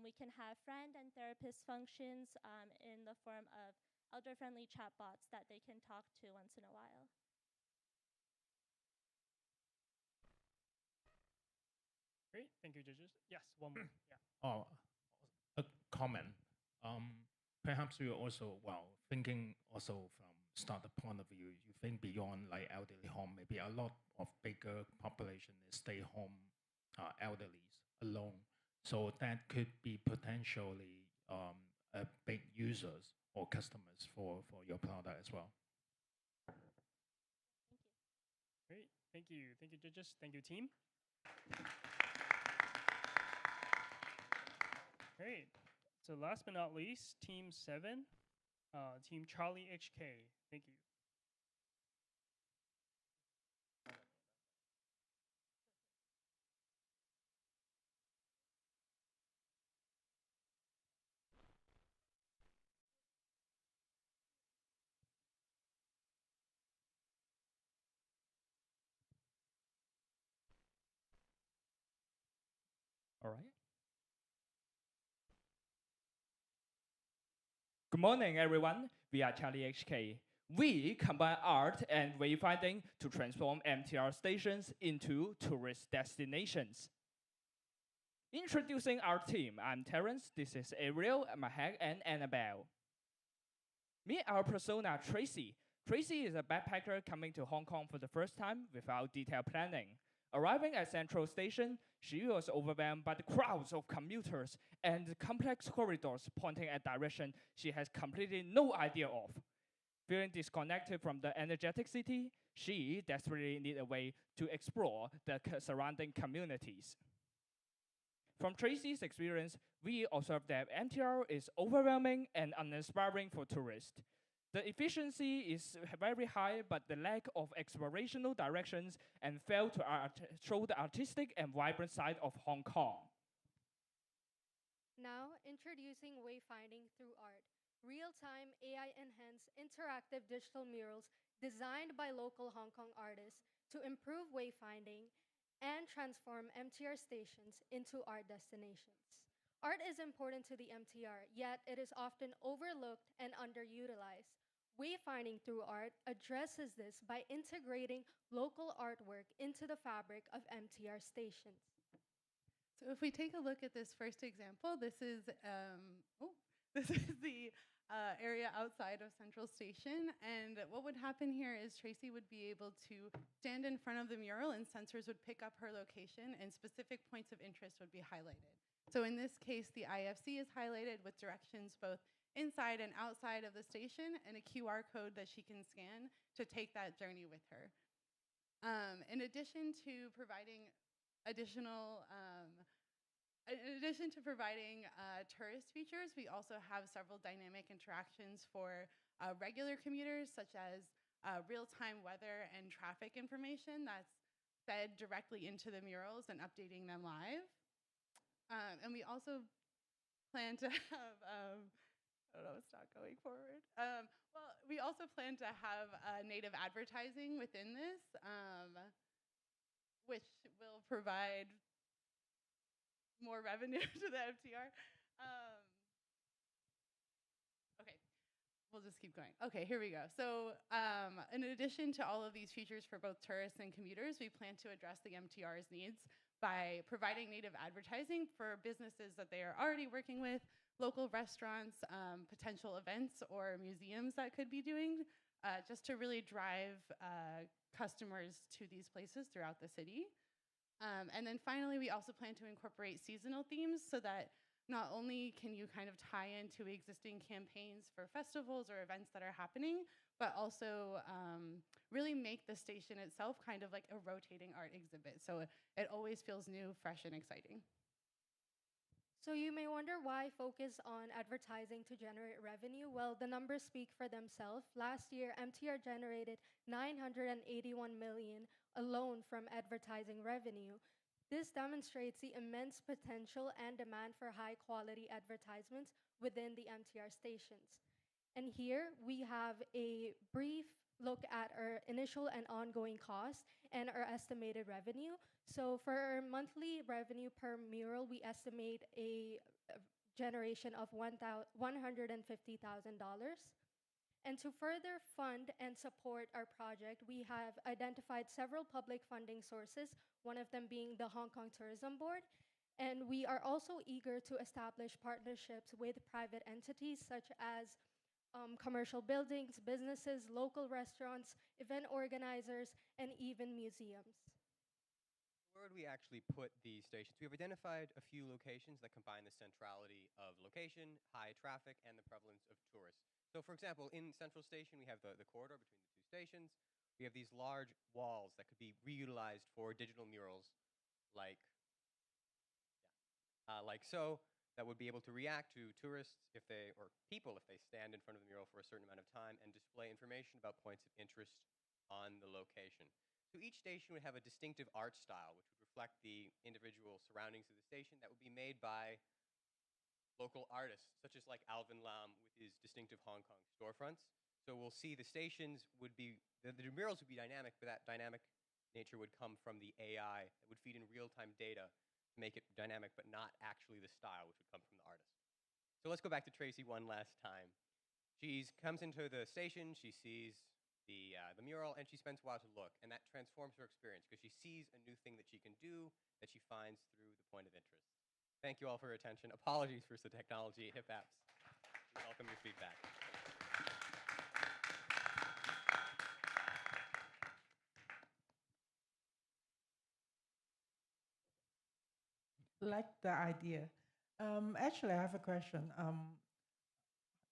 we can have friend and therapist functions in the form of elder-friendly chatbots that they can talk to once in a while. Great, thank you, judges. Yes, one more. Yeah. Oh, a comment. Perhaps you're also, well, thinking also from startup point of view, you think beyond like elderly home, maybe a lot of bigger population is stay home elderlies alone. So that could be potentially a big users or customers for your product as well. Great, thank you. Thank you, judges. Thank you, team. Great. So last but not least, Team 7, Team Charlie HK. Thank you. All right. Good morning, everyone. We are Charlie HK. We combine art and wayfinding to transform MTR stations into tourist destinations. Introducing our team, I'm Terrence, this is Ariel, Mahek, and Annabelle. Meet our persona, Tracy. Tracy is a backpacker coming to Hong Kong for the first time without detailed planning. Arriving at Central Station, she was overwhelmed by the crowds of commuters and the complex corridors pointing at direction she has completely no idea of. Feeling disconnected from the energetic city, she desperately needed a way to explore the surrounding communities. From Tracy's experience, we observed that MTR is overwhelming and uninspiring for tourists. The efficiency is very high, but the lack of explorational directions and fail to show the artistic and vibrant side of Hong Kong. Now, introducing wayfinding through art, real-time AI-enhanced interactive digital murals designed by local Hong Kong artists to improve wayfinding and transform MTR stations into art destinations. Art is important to the MTR, yet it is often overlooked and underutilized. Wayfinding through art addresses this by integrating local artwork into the fabric of MTR stations. So if we take a look at this first example, this is this is the area outside of Central Station. And what would happen here is Tracy would be able to stand in front of the mural and sensors would pick up her location and specific points of interest would be highlighted. So in this case, the IFC is highlighted with directions both inside and outside of the station and a QR code that she can scan to take that journey with her. In addition to providing additional tourist features, we also have several dynamic interactions for regular commuters, such as real-time weather and traffic information that's fed directly into the murals and updating them live. And we also plan to have, I don't know, it's not going forward. Well, we also plan to have native advertising within this, which will provide more revenue to the MTR. Okay, we'll just keep going. Okay, here we go. So in addition to all of these features for both tourists and commuters, we plan to address the MTR's needs by providing native advertising for businesses that they are already working with, local restaurants, potential events or museums that could be doing, just to really drive customers to these places throughout the city. And then finally, we also plan to incorporate seasonal themes so that not only can you kind of tie into existing campaigns for festivals or events that are happening, but also really make the station itself kind of like a rotating art exhibit. So it always feels new, fresh, and exciting. So you may wonder why focus on advertising to generate revenue. Well, the numbers speak for themselves. Last year, MTR generated 981 million alone from advertising revenue. This demonstrates the immense potential and demand for high-quality advertisements within the MTR stations. And here we have a brief look at our initial and ongoing costs and our estimated revenue. So for our monthly revenue per mural, we estimate a generation of $150,000. And to further fund and support our project, we have identified several public funding sources, one of them being the Hong Kong Tourism Board. And we are also eager to establish partnerships with private entities such as commercial buildings, businesses, local restaurants, event organizers, and even museums. Where would we actually put these stations? We have identified a few locations that combine the centrality of location, high traffic, and the prevalence of tourists. So for example, in Central Station, we have the corridor between the two stations. We have these large walls that could be reutilized for digital murals like so, that would be able to react to tourists or people if they stand in front of the mural for a certain amount of time and display information about points of interest on the location. So each station would have a distinctive art style, which would reflect the individual surroundings of the station that would be made by local artists, such as like Alvin Lam with his distinctive Hong Kong storefronts. So we'll see the stations would be, the murals would be dynamic, but that dynamic nature would come from the AI that would feed in real-time data to make it dynamic, but not actually the style, which would come from the artist. So let's go back to Tracy one last time. She comes into the station, she sees the mural, and she spends a while to look, and that transforms her experience because she sees a new thing that she can do that she finds through the point of interest. Thank you all for your attention. Apologies for the technology hip apps. We welcome your feedback. Like the idea. Actually, I have a question.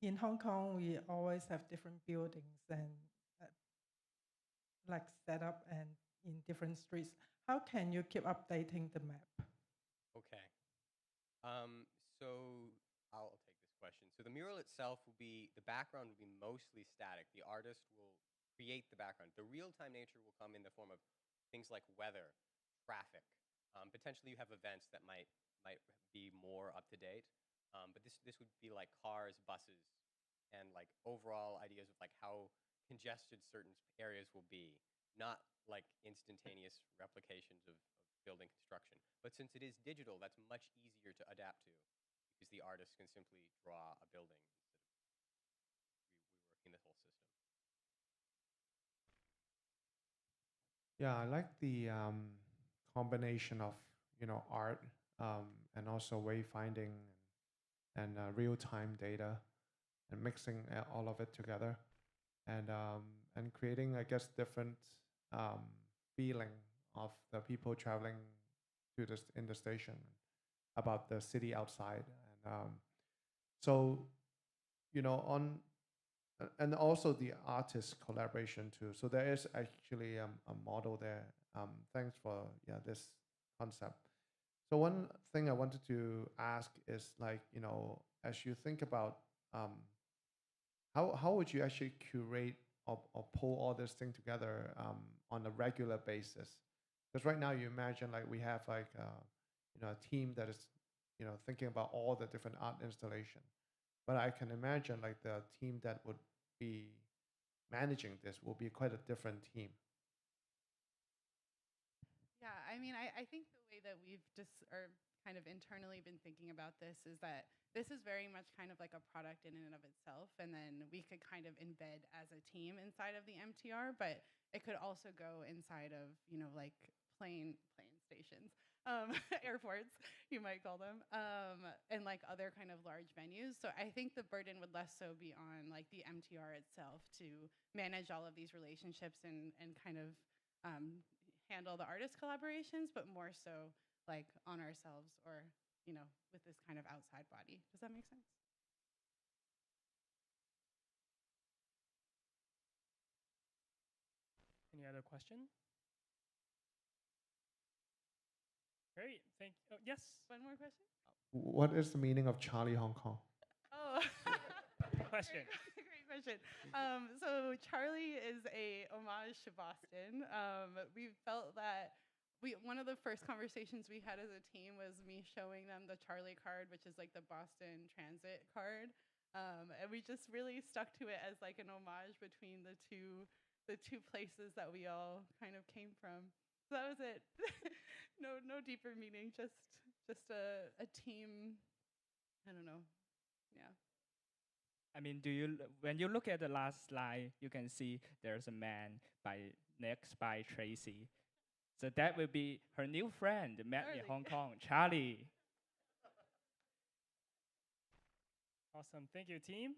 In Hong Kong, we always have different buildings and like set up and in different streets. How can you keep updating the map? Okay. So I'll take this question. So the mural itself will be, the background will be mostly static. The artist will create the background. The real-time nature will come in the form of things like weather, traffic. Potentially you have events that might be more up to date. But this would be like cars, buses, and like overall ideas of like how congested certain areas will be, not like instantaneous replications of building construction. But since it is digital, that's much easier to adapt to because the artist can simply draw a building instead of reworking the whole system. Yeah, I like the combination of art and also wayfinding and real-time data and mixing all of it together and creating, I guess, different feeling of the people traveling in the station. about the city outside. And so, you know, and also the artist collaboration too. So there is actually a model there. Thanks for this concept. So one thing I wanted to ask is like, you know, as you think about how would you actually curate or pull all this thing together on a regular basis? Because right now you imagine like we have like you know, a team that is, you know, thinking about all the different art installation. But I can imagine like the team that would be managing this will be quite a different team. Yeah, I mean, I think the way that we've just or kind of internally been thinking about this is that this is very much kind of like a product in and of itself, and then we could kind of embed as a team inside of the MTR, but it could also go inside of, you know, like plane stations, airports, you might call them, and like other kind of large venues. So I think the burden would less so be on like the MTR itself to manage all of these relationships and kind of handle the artist collaborations, but more so like on ourselves or, you know, with this kind of outside body. Does that make sense? Any other question? Great, yes. One more question? What is the meaning of Charlie Hong Kong? Oh, question. Great question. So Charlie is a homage to Boston. We felt that one of the first conversations we had as a team was me showing them the Charlie card, which is like the Boston Transit card. And we just really stuck to it as like an homage between the two places that we all kind of came from. So that was it. No deeper meaning, just a team. I don't know. Yeah. I mean, when you look at the last slide, you can see there's a man next by Tracy. So that will be her new friend, met in Hong Kong, Charlie. Awesome, thank you, team.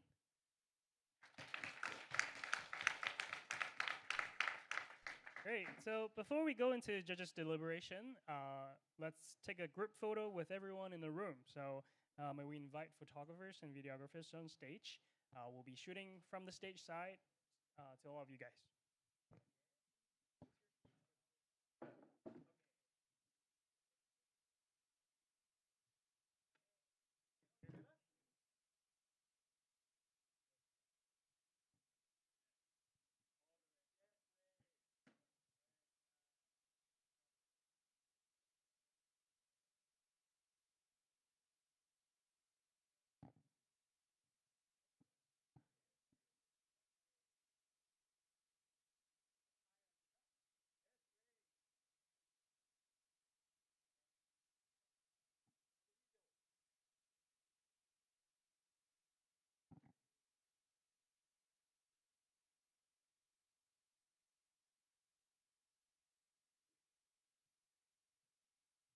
Great, so before we go into judges' deliberation, let's take a group photo with everyone in the room. So we invite photographers and videographers on stage. We'll be shooting from the stage side to all of you guys.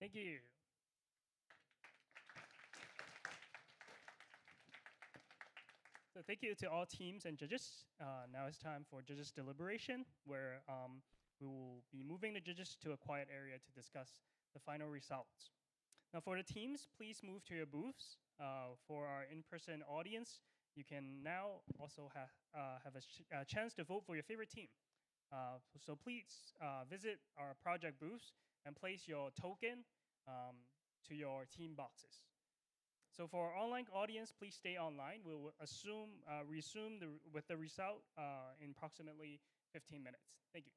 Thank you. So thank you to all teams and judges. Now it's time for judges' deliberation, where we will be moving the judges to a quiet area to discuss the final results. Now for the teams, please move to your booths. For our in-person audience, you can now also have a chance to vote for your favorite team. So please visit our project booths and place your token to your team boxes. So for our online audience, please stay online. We'll resume with the result in approximately 15 minutes. Thank you.